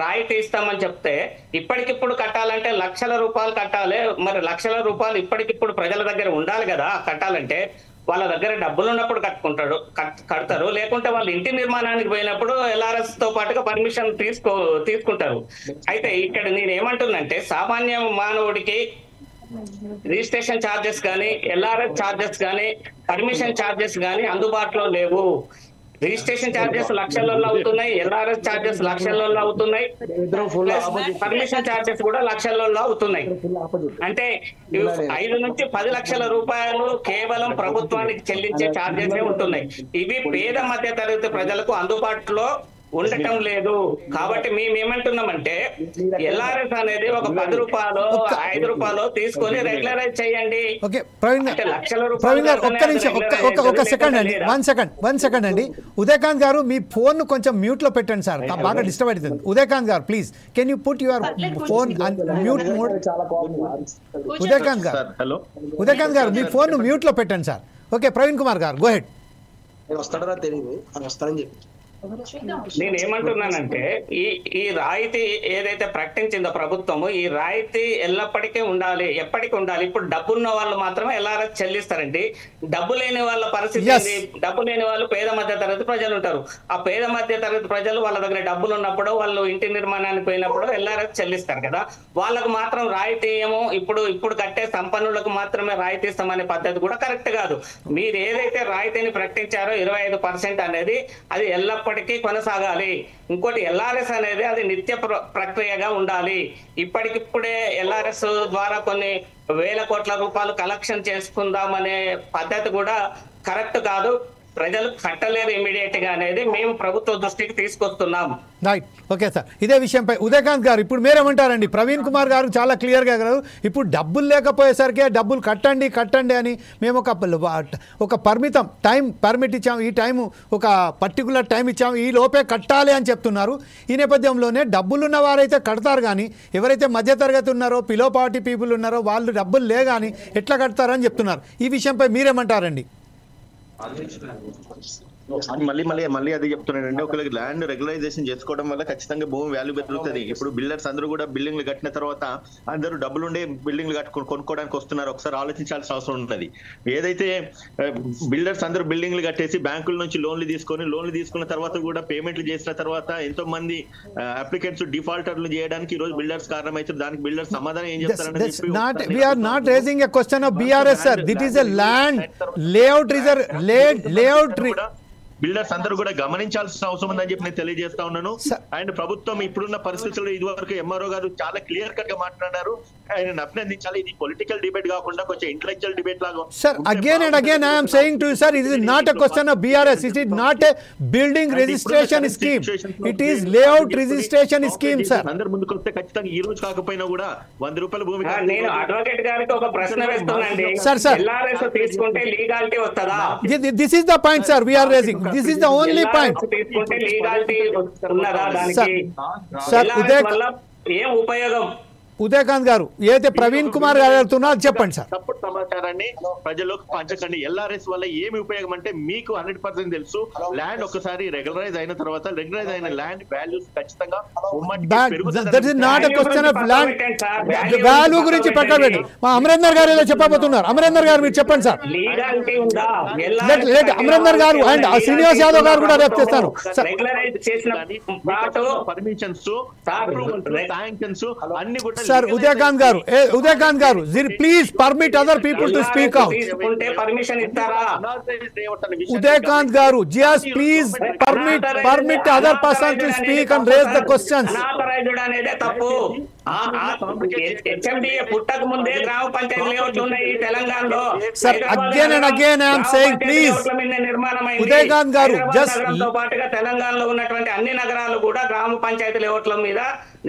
Speaker 2: రాయితీ ఇస్తామని చెప్తే, ఇప్పటికిప్పుడు కట్టాలంటే లక్షల రూపాయలు కట్టాలి. మరి లక్షల రూపాయలు ఇప్పటికిప్పుడు ప్రజల దగ్గర ఉండాలి కదా కట్టాలంటే. వాళ్ళ దగ్గర డబ్బులు ఉన్నప్పుడు కడతారు, లేకుంటే వాళ్ళు ఇంటి నిర్మాణానికి పోయినప్పుడు ఎల్ఆర్ఎస్ తో పాటుగా పర్మిషన్ తీసుకుంటారు. అయితే ఇక్కడ నేను ఏమంటున్నంటే, సామాన్య మానవుడికి రిజిస్ట్రేషన్ ఛార్జెస్ కానీ, ఎల్ఆర్ఎస్ ఛార్జెస్ కానీ, పర్మిషన్ ఛార్జెస్ కానీ అందుబాటులో లేవు. రిజిస్ట్రేషన్ ఛార్జెస్ లక్షలలో అవుతున్నాయి, ఎల్ఆర్ఎస్ ఛార్జెస్ లక్షలలో అవుతున్నాయి, పర్మిషన్ ఛార్జెస్ కూడా లక్షలలో అవుతున్నాయి. అంటే 5 నుంచి 10 లక్షల రూపాయలు కేవలం ప్రభుత్వానికి చెల్లించే ఛార్జెస్ ఉంటున్నాయి. ఇవి పేద మధ్య తరగతి ప్రజలకు అందుబాటులో ఉండటం లేదు. కాబట్టి మేమేమంటున్నామంటే, ఎల్ఆర్ఎస్ అనేది ఒక 10 రూపాయలు 5 రూపాయలు తీసుకొని రెగ్యులరైజ్ చేయండి. లక్షల రూపాయలు.
Speaker 1: ఒక సెకండ్ అండి, వన్ సెకండ్ అండి. ఉదయకాంత్ గారు మీ ఫోన్ కొంచెం మ్యూట్ లో పెట్టండి సార్, బాగా డిస్టర్బ్ అవుతుంది. ఉదయకాంత్ గారు please can you put your phone mute mode? Udayakanth గారు మీ ఫోన్ మ్యూట్ లో పెట్టండి సార్. ఓకే, ప్రవీణ్ కుమార్ గారు గో హెడ్.
Speaker 11: వస్తాడరా తెలియదు, వస్తానని చెప్పి
Speaker 2: నేనేమంటున్నానంటే, ఈ రాయితీ ఏదైతే ప్రకటించిందో ప్రభుత్వము, ఈ రాయితీ ఎల్లప్పటికీ ఉండాలి, ఎప్పటికీ ఉండాలి. ఇప్పుడు డబ్బున్న వాళ్ళు మాత్రమే ఎల్ఆర్ఎస్ చెల్లిస్తారండి. డబ్బు లేని వాళ్ళ పరిస్థితి ఏంది? డబ్బు లేని వాళ్ళు పేద మధ్య తరగతి ప్రజలు ఉంటారు. ఆ పేద మధ్య తరగతి ప్రజలు వాళ్ళ దగ్గర డబ్బులు ఉన్నప్పుడు, వాళ్ళు ఇంటి నిర్మాణానికి పోయినప్పుడు ఎల్ఆర్ఎస్ చెల్లిస్తారు కదా, వాళ్ళకు మాత్రం రాయితీ ఏమో ఇప్పుడు కట్టే సంపన్నులకు మాత్రమే రాయితీ ఇస్తామనే పద్ధతి కూడా కరెక్ట్ కాదు. మీరు ఏదైతే రాయితీని ప్రకటించారో 25% అనేది అది ఎల్లప్పటికీ కొనసాగాలి. ఇంకోటి, ఎల్ఆర్ఎస్ అనేది అది నిత్య ప్రక్రియగా ఉండాలి. ఇప్పటికిప్పుడే ఎల్ఆర్ఎస్ ద్వారా కొన్ని వేల కోట్ల రూపాయలు కలెక్షన్ చేసుకుందామనే పద్ధతి కూడా కరెక్ట్ కాదు. ప్రజలు కట్టలేరు ఇమీడియట్ గా అనేది మేము ప్రభుత్వ దృష్టికి తీసుకొస్తున్నాం.
Speaker 1: Right, okay sir. ఇదే విషయంపై ఉదయకాంత్ గారు ఇప్పుడు మీరేమంటారండి? ప్రవీణ్ కుమార్ గారు చాలా క్లియర్గా గారు ఇప్పుడు డబ్బులు లేకపోయేసరికి డబ్బులు కట్టండి అని మేము ఒక పరిమితం టైం పర్మిట్ ఇచ్చాము, ఈ టైము ఒక పర్టికులర్ టైం ఇచ్చాము, ఈ లోపే కట్టాలి అని చెప్తున్నారు. ఈ నేపథ్యంలోనే డబ్బులున్న వారైతే కడతారు, కానీ ఎవరైతే మధ్యతరగతి ఉన్నారో పిలో పార్టీ పీపుల్ ఉన్నారో వాళ్ళు డబ్బులు లేగాని ఎట్లా కడతారని చెప్తున్నారు. ఈ విషయంపై మీరేమంటారండి?
Speaker 3: మళ్ళీ అది చెప్తున్నానండి. ఒకవేళ ల్యాండ్ రెగ్యులరైజేషన్ చేసుకోవడం వల్ల ఖచ్చితంగా భూమి వాల్యూ పెరుగుతుంది. ఇప్పుడు బిల్డర్స్ అందరూ కూడా బిల్డింగ్లు కట్టిన తర్వాత అందరూ డబ్బులుండే బిల్డింగ్లు కొనుక్కోవడానికి వస్తున్నారు. ఒకసారి ఆలోచించాల్సిన అవసరం ఉంటుంది. ఏదైతే బిల్డర్స్ అందరూ బిల్డింగ్లు కట్టేసి బ్యాంకుల నుంచి లోన్లు తీసుకున్న తర్వాత కూడా పేమెంట్లు చేసిన తర్వాత ఎంతో మంది అప్లికెంట్స్ డిఫాల్టర్లు చేయడానికి ఈ రోజు బిల్డర్స్ కారణమైతే దానికి బిల్డర్స్ సమాధానం ఏం చెప్తారంటే
Speaker 1: we are not raising a question of BRS, sir. This is a land layout
Speaker 3: builders అందరూ కూడా గమనించాల్సిన అవసరం ఉందని చెప్పి నేను తెలియజేస్తా ఉన్నాను. అండ్ ప్రభుత్వం ఇప్పుడున్న పరిస్థితుల్లో ఇది వరకు ఎంఆర్ఓ గారు చాలా క్లియర్ కట్ గా మాట్లాడారు. ఆయన అభినందించాలి. ఇది పొలిటికల్ డిబేట్ కాకుండా కొంచెం ఇంటలెక్చువల్ డిబేట్ లాగా.
Speaker 1: Sir, again and again I am saying to you, sir, it is not a question of BRS. It is not a building registration scheme. It is layout registration scheme, sir.
Speaker 3: అందరు ముందుకు వస్తే ఖచ్చితంగా ఈ రోజు కాకపోయినా కూడా 100 రూపాయల భూమి.
Speaker 2: నేను అడ్వకేట్ గారికి ఒక ప్రశ్న వేస్తున్నానండి.
Speaker 1: Sir,
Speaker 2: ఎల్ఆర్ఎస్ తీసుకుంటే లీగాలిటీ వస్తదా?
Speaker 1: This is the point, sir, we are raising. This is the only point.
Speaker 2: తీసుకుంటే లీగాలిటీ ఉన్నదా దానికి?
Speaker 1: Sir,
Speaker 2: ఏం ఉపయోగం?
Speaker 1: ఉదయకాంత్ గారు ఏదైతే ప్రవీణ్ కుమార్ గారు అడుగుతున్నారు చెప్పండి సార్.
Speaker 3: తప్పుడు సమాచారాన్ని ప్రజలకు పంచకండి. ఎల్ఆర్ఎస్ వల్ల ఏమి ఉపయోగం అంటే మీకు 100% తెలుసు. ల్యాండ్ ఒకసారి రెగ్యులరైజ్ అయిన తర్వాత రెగ్యులరైజ్ అయిన ల్యాండ్ వాల్యూస్ ఖచ్చితంగా
Speaker 1: that is not a question of land value గురించి పక్కన పెట్టి మా అమరేందర్ గారు ఏదో చెప్పబోతున్నారు. అమరేందర్ గారు మీరు చెప్పండి సార్. అమరేందర్ గారు అండ్ శ్రీనివాస్ యాదవ్ గారు కూడా రేపు చేస్తారు.
Speaker 3: పర్మిషన్స్ శాంక్షన్స్ అన్ని కూడా.
Speaker 1: Sir, Udayakant garu, please permit other people to speak out. Udayakant garu, just please permit other person to speak and raise the questions. Sir, again and again I am saying, please. Udayakant garu, just
Speaker 2: తెలంగాణలో ఉన్నటువంటి అన్ని నగరాలు కూడా గ్రామ పంచాయతీ లేఅవుట్ల మీద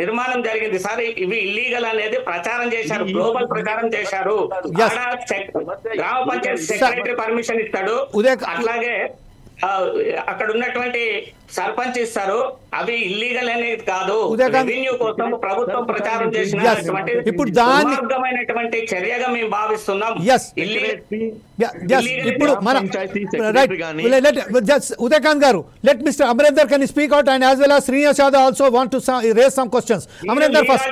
Speaker 2: నిర్మాణం జరిగింది sir. ఇవి ఇల్లీగల్ అనేది ప్రచారం చేశారు, గ్లోబల్ ప్రచారం చేశారు. గ్రామ పంచాయతీ సెక్రటరీ పర్మిషన్ ఇస్తాడు, అట్లాగే అక్కడ ఉన్నటువంటి సర్పంచ్ ఇస్తారు. అవి ఇల్లీగల్ అనేది కాదు, రెవెన్యూ కోసం ప్రభుత్వం ప్రచారం చేసినటువంటి
Speaker 1: ఇప్పుడు దాన్ని
Speaker 2: చర్యగా మేము భావిస్తున్నాం.
Speaker 1: ఇప్పుడు Udayakant garu, let Mr. Amarinder can speak out, and as well as Srinivas Yadav also want to raise some questions. Amarinder first.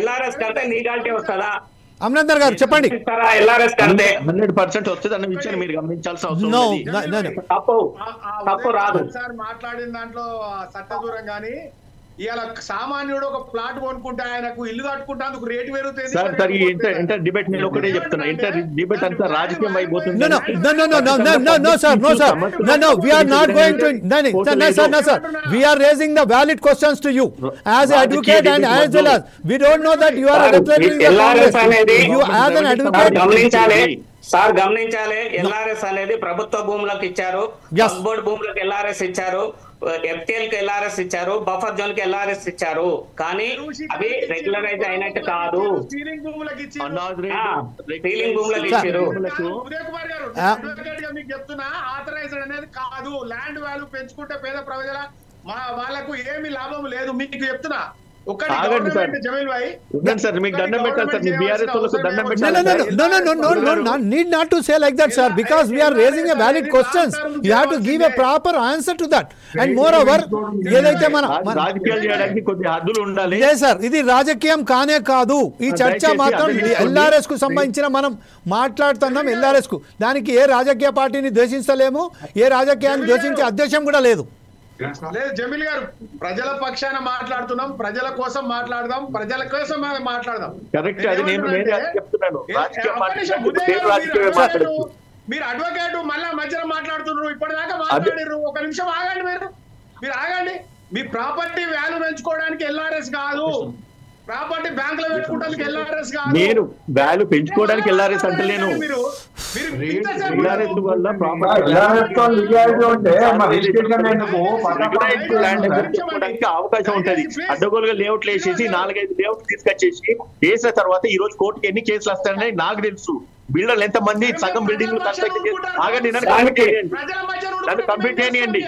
Speaker 2: LRS కంటే లీగాలిటీ వస్తుందా?
Speaker 1: అమరేందర్ గారు చెప్పండి.
Speaker 3: 100% వస్తుంది అన్న విషయాన్ని మీరు గమనించాల్సిన అవసరం ఉంది.
Speaker 2: తప్పు రాదు
Speaker 9: సార్. మాట్లాడిన దాంట్లో చట్టదూరం గానీ ఇవాళ సామాన్యుడు ఒక ప్లాట్ కొనుక్కుంటే ఆయనకు ఇల్లు కట్టుకుంటేందుకు రేటు పెరుగుతుంది.
Speaker 3: సార్ ఈ ఇంటర్ డిబేట్ నేను ఒకటే చెప్తున్నా, ఇంటర్ డిబేట్ అంతా రాజకీయం అయిపోతుంది.
Speaker 1: No sir, we are not going to. No sir, we are raising the valid questions to you as an advocate, and as well as we don't know that you are representing the Congress. You as an advocate.
Speaker 2: గమనించాలి. LRS అనేది ప్రభుత్వ భూములకు ఇచ్చారు, board భూములకు LRS ఇచ్చారు, FTL కి LRS ఇచ్చారు, buffer zone కి ఎల్ఆర్ఎస్ ఇచ్చారు. కానీ అవి రెగ్యులరైజ్ అయినట్టు కాదు.
Speaker 9: సీలింగ్ భూములకు ఇచ్చారు. ఉదయ్ కుమార్ గారు మీకు చెప్తున్నా, ఆథరైజ్డ్ అనేది కాదు. ల్యాండ్ వాల్యూ పెంచుకుంటే పేద ప్రజల వాళ్ళకు ఏమి లాభం లేదు. మీకు చెప్తున్నా
Speaker 1: need not to say like that, sir, because we are raising a valid questions. You have to give a proper answer to that. And moreover, ఏదైతే
Speaker 3: రాజకీయాలు చేయడానికి కొద్ది హద్దులు ఉండాలి.
Speaker 1: సార్ ఇది రాజకీయం కానే కాదు. ఈ చర్చ మాత్రం ఎల్ఆర్ఎస్ కు సంబంధించిన మనం మాట్లాడుతున్నాం. ఎల్ఆర్ఎస్ కు దానికి ఏ రాజకీయ పార్టీని ద్వేషించలేము, ఏ రాజకీయాన్ని ద్వేషించే ఉద్దేశం కూడా లేదు.
Speaker 9: లేదు జమీల్ గారు, ప్రజల పక్షాన మాట్లాడుతున్నాం, ప్రజల కోసం మాట్లాడదాం, ప్రజల కోసం మాట్లాడదాం. మీరు అడ్వకేట్ మళ్ళా మధ్యలో మాట్లాడుతున్నారు. ఇప్పటిదాకా మాట్లాడారు. ఒక నిమిషం ఆగండి. మీరు ఆగండి. మీ ప్రాపర్టీ వాల్యూ పెంచుకోవడానికి ఎల్ఆర్ఎస్ కాదు. ప్రాపర్టీ బ్యాంక్ లో పెట్టుకోవడానికి ఎల్ఆర్ఎస్ కాదు.
Speaker 12: నేను వాల్యూ పెంచుకోవడానికి ఎల్ఆర్ఎస్ అంటలేను. ఎల్ఆర్ఎస్ వల్ల అవకాశం ఉంటది. అడ్డగోలుగా లేఅవుట్లు వేసేసి 4-5 లేఅవుట్ తీసుకొచ్చేసి వేసిన తర్వాత ఈ రోజు కోర్టుకి ఎన్ని కేసులు వస్తాయని నాకు తెలుసు. బిల్డర్లు ఎంత మంది సగం బిల్డింగ్ కన్స్ట్రక్ట్ చేసి ఆగండి, నన్ను కంప్లీట్ చేయండి.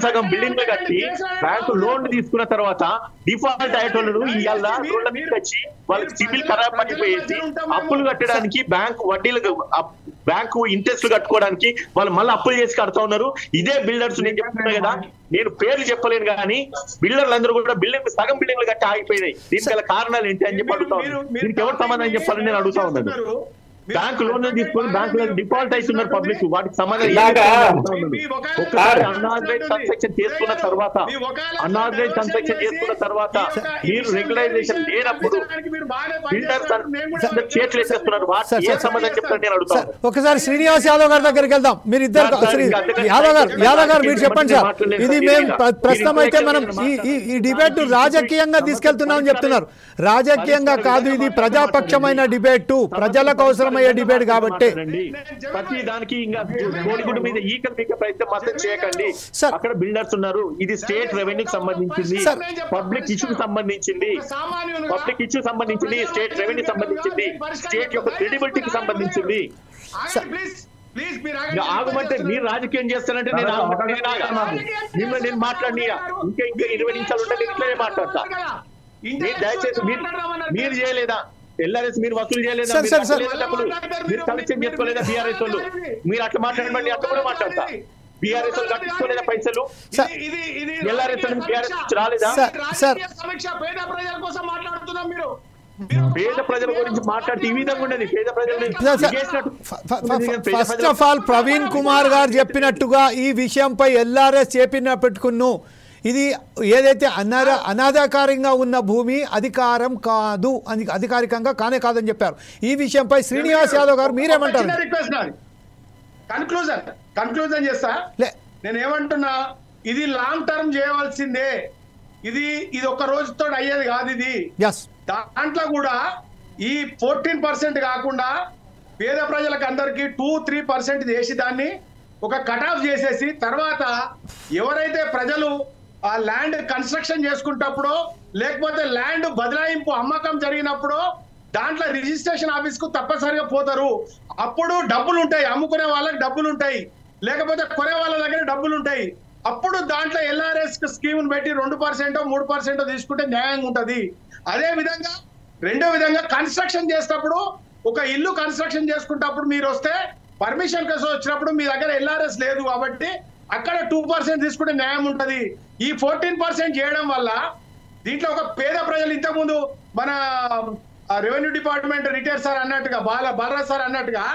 Speaker 12: సగం బిల్డింగ్ కట్టి బ్యాంకు లోన్ తీసుకున్న తర్వాత డిఫాల్ట్ అయ్యేటోళ్ళు ఇవాళ లోన్ల మీద వచ్చి వాళ్ళకి సిబిల్ ఖరాబ్ పడిపోయేసి అప్పులు కట్టడానికి బ్యాంకు ఇంట్రెస్ట్ కట్టుకోవడానికి వాళ్ళు మళ్ళీ అప్పులు చేసి కడతా ఉన్నారు. ఇదే బిల్డర్స్. నేను చెప్తున్నా కదా, నేను పేర్లు చెప్పలేను కానీ బిల్డర్లు అందరూ కూడా సగం బిల్డింగ్లు కట్టి ఆగిపోయినాయి. దీనికి గల కారణాలు ఏంటి అని చెప్పి అడుగుతా ఉన్నాను. దీనికి ఎవరు సమాధానం చెప్పాలని నేను అడుగుతా ఉన్నాను. బ్యాంకు లోన్ తీసుకొని బ్యాంకులో డిఫాల్ట్ అవుతున్నారు పబ్లిక్. వాటికి సమాధానం ఒక్కసారి అన్ఆథరైజ్డ్ కన్స్ట్రక్షన్ చేసుకున్న తర్వాత మీరు రెగ్యులైజేషన్ లేనప్పుడు బిల్డర్స్ చేతులు వేసేస్తున్నారు. ఏ సమాధానం చెప్తారు నేను అడుగుతాను.
Speaker 1: ఒకసారి శ్రీనివాస్ యాదవ్ గారి దగ్గరికి వెళ్దాం. మీరు ఇద్దరు యాదవ్ గారు మీరు చెప్పండి సార్. ఇది మేము ప్రస్తుతం అయితే మనం ఈ డిబేట్ రాజకీయంగా తీసుకెళ్తున్నామని చెప్తున్నారు. రాజకీయంగా కాదు, ఇది ప్రజాపక్షమైన డిబేట్, ప్రజలకు అవసరమయ్యే డిబేట్ కాబట్టి
Speaker 12: ప్రతి దానికి ఇంకా కోడిగుడ్డు మీద ఈకలు పీక ప్రయత్నం మాత్రం చేయకండి. అక్కడ బిల్డర్స్ ఉన్నారు. ఇది స్టేట్ రెవెన్యూకి సంబంధించింది, పబ్లిక్ ఇష్యూకి సంబంధించింది, స్టేట్ రెవెన్యూ సంబంధించింది, స్టేట్ యొక్క క్రెడిబిలిటీకి సంబంధించింది. ఆగమంటే మీరు రాజకీయం చేస్తానంటే నేను మాట్లాడినా ఇంకా 20 నిమిషాలు ఉంటే నేను ఇట్లనే మాట్లాడతా. దయచేసి మీరు చేయలేదా ఎల్ఆర్ఎస్, మీరు వసూలు చేయలేదా, మీరు కలెక్షన్ చేసుకోలేదా బీఆర్ఎస్ వాళ్ళు? మీరు అట్లా మాట్లాడమండి, అట్లా కూడా మాట్లాడతా. బీఆర్ఎస్ వాళ్ళు కట్టించుకోలేదా పైసలు? ఎల్ఆర్ఎస్ బీఆర్ఎస్ రాలేదా? పేద ప్రజల గురించి మాట్లాడితే ఈ విధంగా ఉండేది. పేద ప్రజలు
Speaker 1: first of all Praveen Kumar గారు చెప్పినట్టుగా ఈ విషయంపై ఎల్ఆర్ఎస్ పెట్టుకున్ను. ఇది ఏదైతే అనాధికారికంగా ఉన్న భూమి అధికారం కాదు అని, అధికారికంగా కానే కాదని చెప్పారు. ఈ విషయంపై శ్రీనివాస్ యాదవ్ గారు మీరేమంటారు?
Speaker 9: కన్క్లూజన్ చేస్తా. నేను ఏమంటున్నా, ఇది లాంగ్ టర్మ్ చేయవలసిందే. ఇది ఒక రోజుతో అయ్యేది కాదు. ఇది దాంట్లో కూడా ఈ 14% కాకుండా పేద ప్రజలకు అందరికి 2-3% చేసి దాన్ని ఒక కట్ ఆఫ్ చేసేసి తర్వాత ఎవరైతే ప్రజలు ఆ ల్యాండ్ కన్స్ట్రక్షన్ చేసుకుంటప్పుడు లేకపోతే ల్యాండ్ బదలాయింపు అమ్మకం జరిగినప్పుడు దాంట్లో రిజిస్ట్రేషన్ ఆఫీస్ కు తప్పనిసరిగా పోతారు. అప్పుడు డబ్బులు ఉంటాయి, అమ్ముకునే వాళ్ళకి డబ్బులు ఉంటాయి, లేకపోతే కొనే వాళ్ళ దగ్గర డబ్బులు ఉంటాయి. అప్పుడు దాంట్లో ఎల్ఆర్ఎస్ స్కీమ్ పెట్టి 2%, 3% తీసుకుంటే న్యాయంగా ఉంటది. అదే విధంగా రెండో విధంగా కన్స్ట్రక్షన్ చేసేటప్పుడు ఒక ఇల్లు కన్స్ట్రక్షన్ చేసుకుంటప్పుడు మీరు వస్తే పర్మిషన్ కోసం వచ్చినప్పుడు మీ దగ్గర ఎల్ఆర్ఎస్ లేదు కాబట్టి అక్కడ 2% తీసుకుంటే న్యాయం ఉంటది. ఈ 14% చేయడం వల్ల దీంట్లో ఒక పేద ప్రజలు ఇంతకుముందు మన రెవెన్యూ డిపార్ట్మెంట్ రిటైర్ సార్ అన్నట్టుగా బాలరాజ్ సార్ అన్నట్టుగా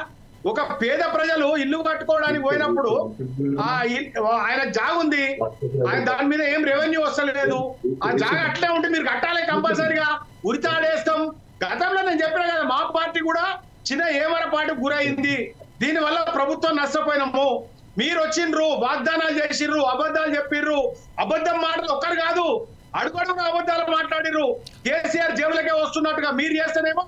Speaker 9: ఒక పేద ప్రజలు ఇల్లు కట్టుకోవడానికి పోయినప్పుడు ఆయన జాగ ఉంది, ఆయన దాని మీద ఏం రెవెన్యూ వస్తలేదు, ఆ జాగ అట్లే ఉంటే మీరు కట్టాలి కంపల్సరిగా, ఉరితాడేస్తాం. గతంలో నేను చెప్పిన కదా, మా పార్టీ కూడా చిన్న ఏమరపాటుకు గురైంది. దీని వల్ల ప్రభుత్వం నష్టపోయినాము. మీరు వచ్చిండ్రు, వాగ్దానాలు చేసిర్రు, అబద్ధాలు చెప్పిర్రు. అబద్ధం మాటలు ఒక్కరు కాదు, అడుగడుగు అబద్ధాలు మాట్లాడిర్రు. కేసీఆర్ జేబులకే వస్తున్నట్టుగా మీరు చేస్తేనేమో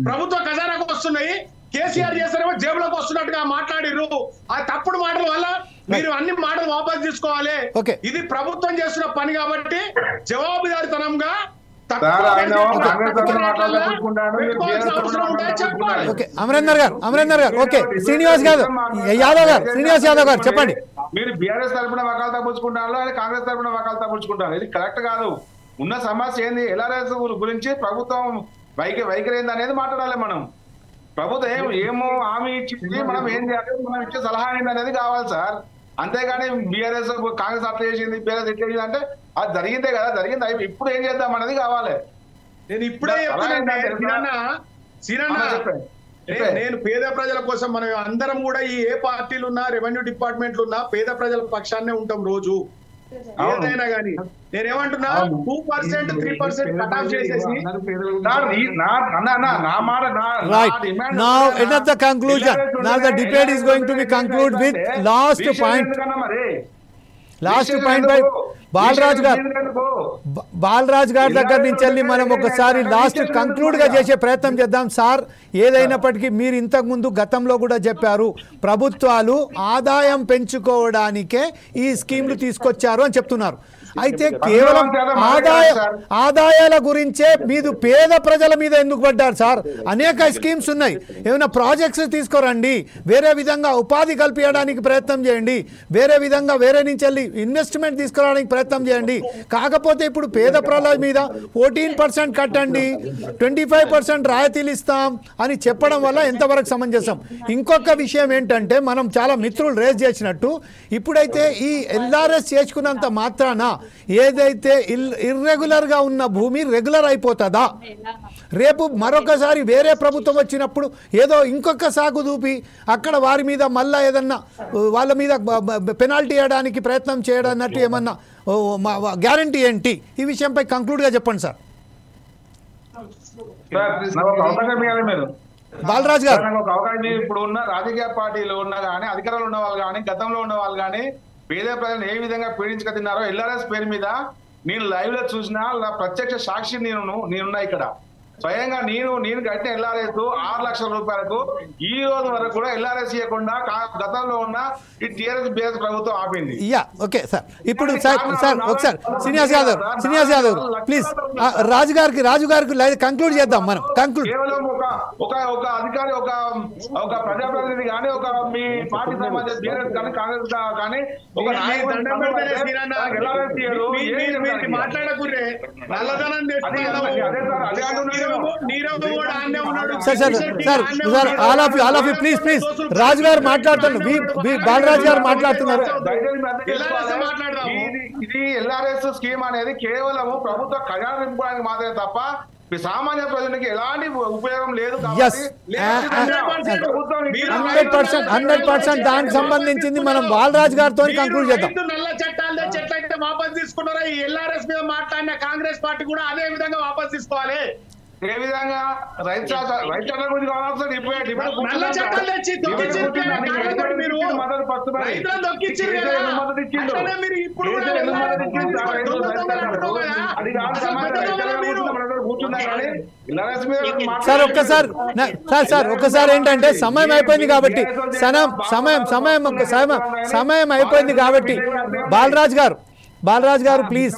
Speaker 9: ప్రభుత్వ ఖజానాకు వస్తున్నాయి, కేసీఆర్ చేస్తేనేమో జేబులకు వస్తున్నట్టుగా మాట్లాడిర్రు. ఆ తప్పుడు మాటల వల్ల మీరు అన్ని మాటలు వాపసు తీసుకోవాలి. ఇది ప్రభుత్వం చేస్తున్న పని కాబట్టి జవాబుదారితనంగా
Speaker 1: అమరేందర్ గారు ఓకే. శ్రీనివాస్ యాదవ్ గారు చెప్పండి.
Speaker 4: మీరు బీఆర్ఎస్ తరఫున వకాలతా పుచ్చుకుంటారు, అది కాంగ్రెస్ తరఫున వకాలతా పుచ్చుకుంటారు. ఇది కరెక్ట్ కాదు. ఉన్న సమస్య ఏంది, ఎల్ఆర్ఎస్ గురించి ప్రభుత్వం వైఖరి ఏంది అనేది మాట్లాడాలి. మనం ప్రభుత్వం ఏమో హామీ ఇచ్చింది, మనం ఏం చేయాలి, మనం ఇచ్చే సలహా ఏంది అనేది కావాలి సార్. అంతేగాని బీఆర్ఎస్ కాంగ్రెస్ అట్లా చేసింది, బీఆర్ఎస్ ఇట్లా చేసింది అంటే అది జరిగిందే కదా, జరిగింది. ఇప్పుడు ఏం చేద్దాం అనేది కావాలి.
Speaker 9: నేను ఇప్పుడే నేను పేద ప్రజల కోసం మనం అందరం కూడా ఏ పార్టీలు ఉన్నా, రెవెన్యూ డిపార్ట్మెంట్లు ఉన్నా పేద ప్రజల పక్షాన్నే ఉంటాం రోజు ఏదైనా గానీ. నేనేమంటున్నా 2%, 3% కట్ ఆఫ్ చేసేసి
Speaker 1: Now end of the conclusion. Now the debate is going to be concluded with last point. Last point by Balaraj గారి దగ్గర నుంచి వెళ్ళి మనం ఒకసారి లాస్ట్ కంక్లూడ్ గా చేసే ప్రయత్నం చేద్దాం సార్. ఏదైనప్పటికీ మీరు ఇంతకుముందు గతంలో కూడా చెప్పారు, ప్రభుత్వాలు ఆదాయం పెంచుకోవడానికే ఈ స్కీమ్లు తీసుకొచ్చారు అని చెప్తున్నారు. అయితే కేవలం ఆదాయాల గురించే మీరు పేద ప్రజల మీద ఎందుకు పడ్డారు సార్? అనేక స్కీమ్స్ ఉన్నాయి, ఏమైనా ప్రాజెక్ట్స్ తీసుకోరండి, వేరే విధంగా ఉపాధి కల్పించడానికి ప్రయత్నం చేయండి, వేరే విధంగా వేరే నుంచి వెళ్ళి ఇన్వెస్ట్మెంట్ తీసుకురావడానికి ప్రయత్నం చేయండి. కాకపోతే ఇప్పుడు పేద ప్రజల మీద 14% కట్టండి, 25% రాయితీలు ఇస్తాం అని చెప్పడం వల్ల ఎంతవరకు సమంజసం? ఇంకొక విషయం ఏంటంటే, మనం చాలా మిత్రులు రేజ్ చేసినట్టు, ఇప్పుడైతే ఈ ఎల్ఆర్ఎస్ చేసుకున్నంత మాత్రాన ఏదైతే ఇర్రెగ్యులర్గా ఉన్న భూమి రెగ్యులర్ అయిపోతుందా? రేపు మరొకసారి వేరే ప్రభుత్వం వచ్చినప్పుడు ఏదో ఇంకొక సాగు చూపి అక్కడ వారి మీద మళ్ళా ఏదన్నా వాళ్ళ మీద పెనాల్టీ వేయడానికి ప్రయత్నం చేయడం అన్నట్టు ఏమన్నా గ్యారంటీ ఏంటి? ఈ విషయంపై కంక్లూడ్గా చెప్పండి సార్. బాలరాజ్ గారు,
Speaker 4: ఒక అవకాశం ఇప్పుడు ఉన్న రాజకీయ పార్టీలో ఉన్న కానీ అధికారంలో ఉన్న వాళ్ళు కానీ గతంలో ఉన్న వాళ్ళు కానీ పేద ప్రజలను ఏ విధంగా పీడించుక తిన్నారో ఎల్ఆర్ఎస్ పేరు మీద నేను లైవ్ లో చూసినా, ప్రత్యక్ష సాక్షి నేనున్నా ఇక్కడ. స్వయంగా నేను కట్టిన ఎల్ఆర్ఎస్ 6 లక్షల రూపాయలకు ఈ రోజు వరకు కూడా ఎల్ఆర్ఎస్ ఇవ్వకుండా గతంలో ఉన్న ఈ టీఆర్ఎస్ బీఆర్ఎస్ ప్రభుత్వం ఆపింది.
Speaker 1: ఓకే సార్, ఇప్పుడు సార్ ఒకసారి శ్రీనివాస్ యాదవ్ ప్లీజ్ రాజు గారికి కంక్లూడ్ చేద్దాం మనం. కంక్లూడ్
Speaker 4: కేవలం ఒక అధికారి ఒక ప్రజాప్రతినిధి కానీ ఒక మీ పార్టీ సంబంధించిన బీఆర్ఎస్ కానీ కాంగ్రెస్ కానీ ఒక
Speaker 1: ప్లీజ్ రాజు గారు మాట్లాడుతున్నారు, బాలరాజు గారు మాట్లాడుతున్నారు.
Speaker 4: ఇది ఎల్ఆర్ఎస్ స్కీమ్ అనేది కేవలం ప్రభుత్వ ఖజానా నింపడానికి మాత్రమే తప్ప సామాన్య ప్రజలకి ఎలాంటి ఉపయోగం లేదు.
Speaker 1: 100% దానికి సంబంధించింది మనం బాలరాజు గారితో కంక్లూడ్ చేద్దాం.
Speaker 8: నల్ల చట్టాలు తెచ్చి ఎట్లయితే వాపస్ తీసుకున్నారో ఈ ఎల్ఆర్ఎస్ మీద మాట్లాడిన కాంగ్రెస్ పార్టీ కూడా అదే విధంగా వాపస్ తీసుకోవాలి.
Speaker 4: ఏ విధంగా రైతు చట్టాల గురించి
Speaker 8: నల్ల చట్టాలు తెచ్చి మీరు ఇప్పుడు
Speaker 1: సార్ ఒక్కసారి ఏంటంటే సమయం అయిపోయింది కాబట్టి సమయం అయిపోయింది కాబట్టి బాలరాజ్ గారు ప్లీజ్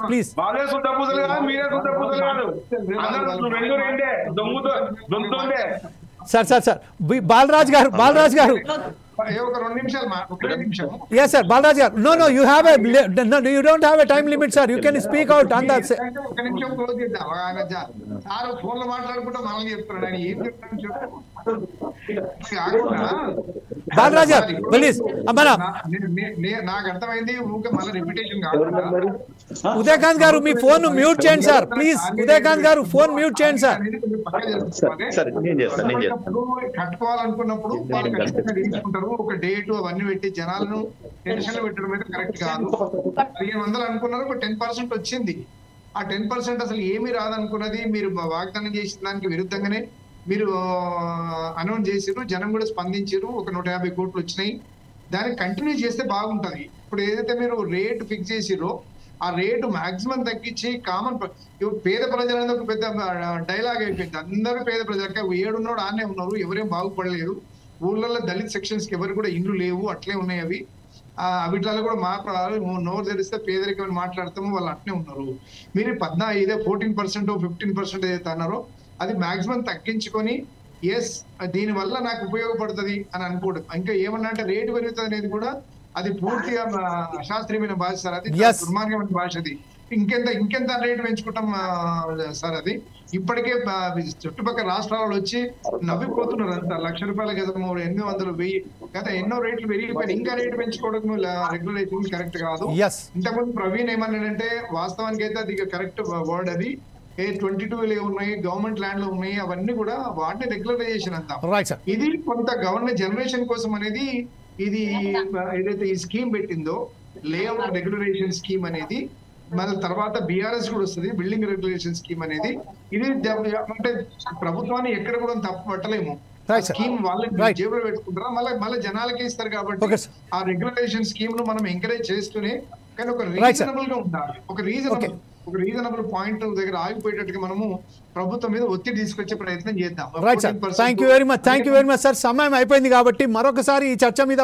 Speaker 1: సార్ బాలరాజ్ గారు yes sir balraj garu no you have a you don't have a time limit sir, you can speak out on that.
Speaker 10: ఒక నిమిషం క్లోజ్ చేద్దాం. సార్ ఫోన్ లో మాట్లాడుకుంటూ మనల్ని చెప్తున్నాడు ఆయన ఏం చెప్తాను చెప్పు.
Speaker 1: బాలరాజ్ గారు ప్లీజ్
Speaker 10: నాకు అర్థమైంది, ఊరికే మళ్ళీ రిపిటేషన్ కాదు.
Speaker 1: ఉదయకాంత్ గారు మీ ఫోన్ మ్యూట్ చేయండి సార్ ప్లీజ్. ఉదయకాంత్ గారు ఫోన్ మ్యూట్ చేయండి సార్.
Speaker 10: కట్టుకోవాలనుకున్నప్పుడు వాళ్ళు ఖచ్చితంగా తీసుకుంటారు. ఒక డేట్ అవన్నీ పెట్టి జనాలను టెన్షన్ పెట్టడం అయితే కరెక్ట్ కాదు. 1500 అనుకున్నారు, ఒక 10% వచ్చింది. ఆ 10% అసలు ఏమీ రాదనుకున్నది మీరు వాగ్దానం చేసిన దానికి విరుద్ధంగానే మీరు అనౌన్స్ చేసారు. జనం కూడా స్పందించారు. ఒక 150 కోట్లు వచ్చినాయి. దాన్ని కంటిన్యూ చేస్తే బాగుంటది. ఇప్పుడు ఏదైతే మీరు రేటు ఫిక్స్ చేసిరో ఆ రేటు మాక్సిమం తగ్గించి కామన్ పేద ప్రజలనేది ఒక పెద్ద డైలాగ్ అయిపోయింది. అందరూ పేద ప్రజలకి 7 ఉన్నాడు ఆనే ఉన్నారు, ఎవరేం బాగుపడలేదు. ఊళ్ళల్లో దళిత్ సెక్షన్స్ కి ఎవరు కూడా ఇండ్లు లేవు, అట్లే ఉన్నాయి. అవి వీటిలో కూడా మార్పు నోరు తెరిస్తే పేదరికం మాట్లాడతాము, వాళ్ళు అట్లే ఉన్నారు. మీరు 14% 15% ఏదైతే అన్నారో అది మాక్సిమం తగ్గించుకొని దీని వల్ల నాకు ఉపయోగపడుతుంది అని అనుకోవడం. ఇంకా ఏమన్నా అంటే రేటు పెరుగుతుంది అనేది కూడా అది పూర్తిగా అశాస్త్రీయమైన భాష సార్. అది దుర్మార్గమైన భాష. అది ఇంకెంత రేటు పెంచుకుంటాం సార్. అది ఇప్పటికే చుట్టుపక్కల రాష్ట్రాలలో వచ్చి నవ్విపోతున్నారు అంతా. 1,00,000 రూపాయల గతము 800 1000 గత ఎన్నో రేట్లు పెరిగిపోయి ఇంకా రేటు పెంచుకోవడం రెగ్యులేషన్ కరెక్ట్ కాదు. ఇంతకుముందు ప్రవీణ్ ఏమన్నాడంటే వాస్తవానికి అయితే అది కరెక్ట్ వర్డ్. అది 22 ఉన్నాయి, గవర్నమెంట్ ల్యాండ్ లో ఉన్నాయి, అవన్నీ కూడా వాటిని రెగ్యులరైజేషన్ అంటాం. ఇది కొంత గవర్నమెంట్ జనరేషన్ కోసం అనేది ఇది ఏదైతే ఈ స్కీమ్ పెట్టిందో లేఅవుట్ రెగ్యులరేషన్ స్కీమ్ అనేది, మళ్ళీ తర్వాత బీఆర్ఎస్ కూడా వస్తుంది బిల్డింగ్ రెగ్యులేషన్ స్కీమ్ అనేది. ఇది అంటే ప్రభుత్వాన్ని ఎక్కడ కూడా తప్పు పట్టలేము. స్కీమ్ వాళ్ళకి జేబులో పెట్టుకుంటారా, మళ్ళీ జనాలకే ఇస్తారు. కాబట్టి ఆ రెగ్యులరేషన్ స్కీమ్ ను మనం ఎంకరేజ్ చేస్తూనే కానీ ఒక
Speaker 1: Right, sir.
Speaker 10: రీజనబుల్ గా ఉండాలి. ఒక రీజనబుల్ పాయింట్ దగ్గర ఆగిపోయేటట్టుగా మనము ప్రభుత్వం మీద ఒత్తిడి తీసుకొచ్చే ప్రయత్నం చేద్దాం.
Speaker 1: Right sir, thank you very much sir. సమయం అయిపోయింది కాబట్టి మరొకసారి ఈ చర్చ మీద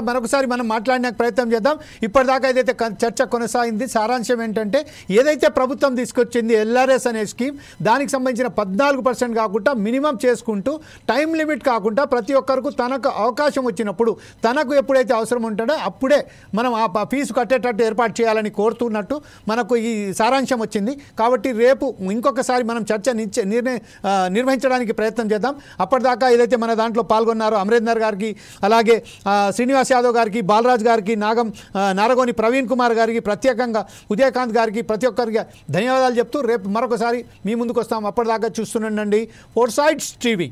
Speaker 1: మనం మాట్లాడడానికి ప్రయత్నం చేద్దాం. ఇప్పటిదాకా ఏదైతే చర్చ కొనసాగింది, సారాంశం ఏంటంటే ఏదైతే ప్రభుత్వం తీసుకొచ్చింది ఎల్ఆర్ఎస్ అనే స్కీమ్, దానికి సంబంధించిన 14% కాకుండా మినిమం చేసుకుంటూ టైం లిమిట్ కాకుండా ప్రతి ఒక్కరికి తనకు అవకాశం వచ్చినప్పుడు తనకు ఎప్పుడైతే అవసరం ఉంటుందో అప్పుడే మనం ఆ ఫీజు కట్టేటట్టు ఏర్పాటు చేయాలని కోరుతున్నట్టు మనకు ఈ సారాంశం వచ్చింది. కాబట్టి రేపు ఇంకొకసారి మనం చర్చ నిర్వహించడానికి ప్రయత్నం చేద్దాం. అప్పటిదాకా ఏదైతే మన దాంట్లో పాల్గొన్నారో అమరేందర్ గారికి, అలాగే శ్రీనివాస్ యాదవ్ గారికి, బాలరాజ్ గారికి, నారగోని ప్రవీణ్ కుమార్ గారికి, ప్రత్యేకంగా ఉదయకాంత్ గారికి, ప్రతి ఒక్కరికి ధన్యవాదాలు చెప్తూ రేపు మరొకసారి మీ ముందుకు వస్తాం. అప్పటిదాకా చూస్తుండండి ఫోర్ సైడ్స్ టీవీ.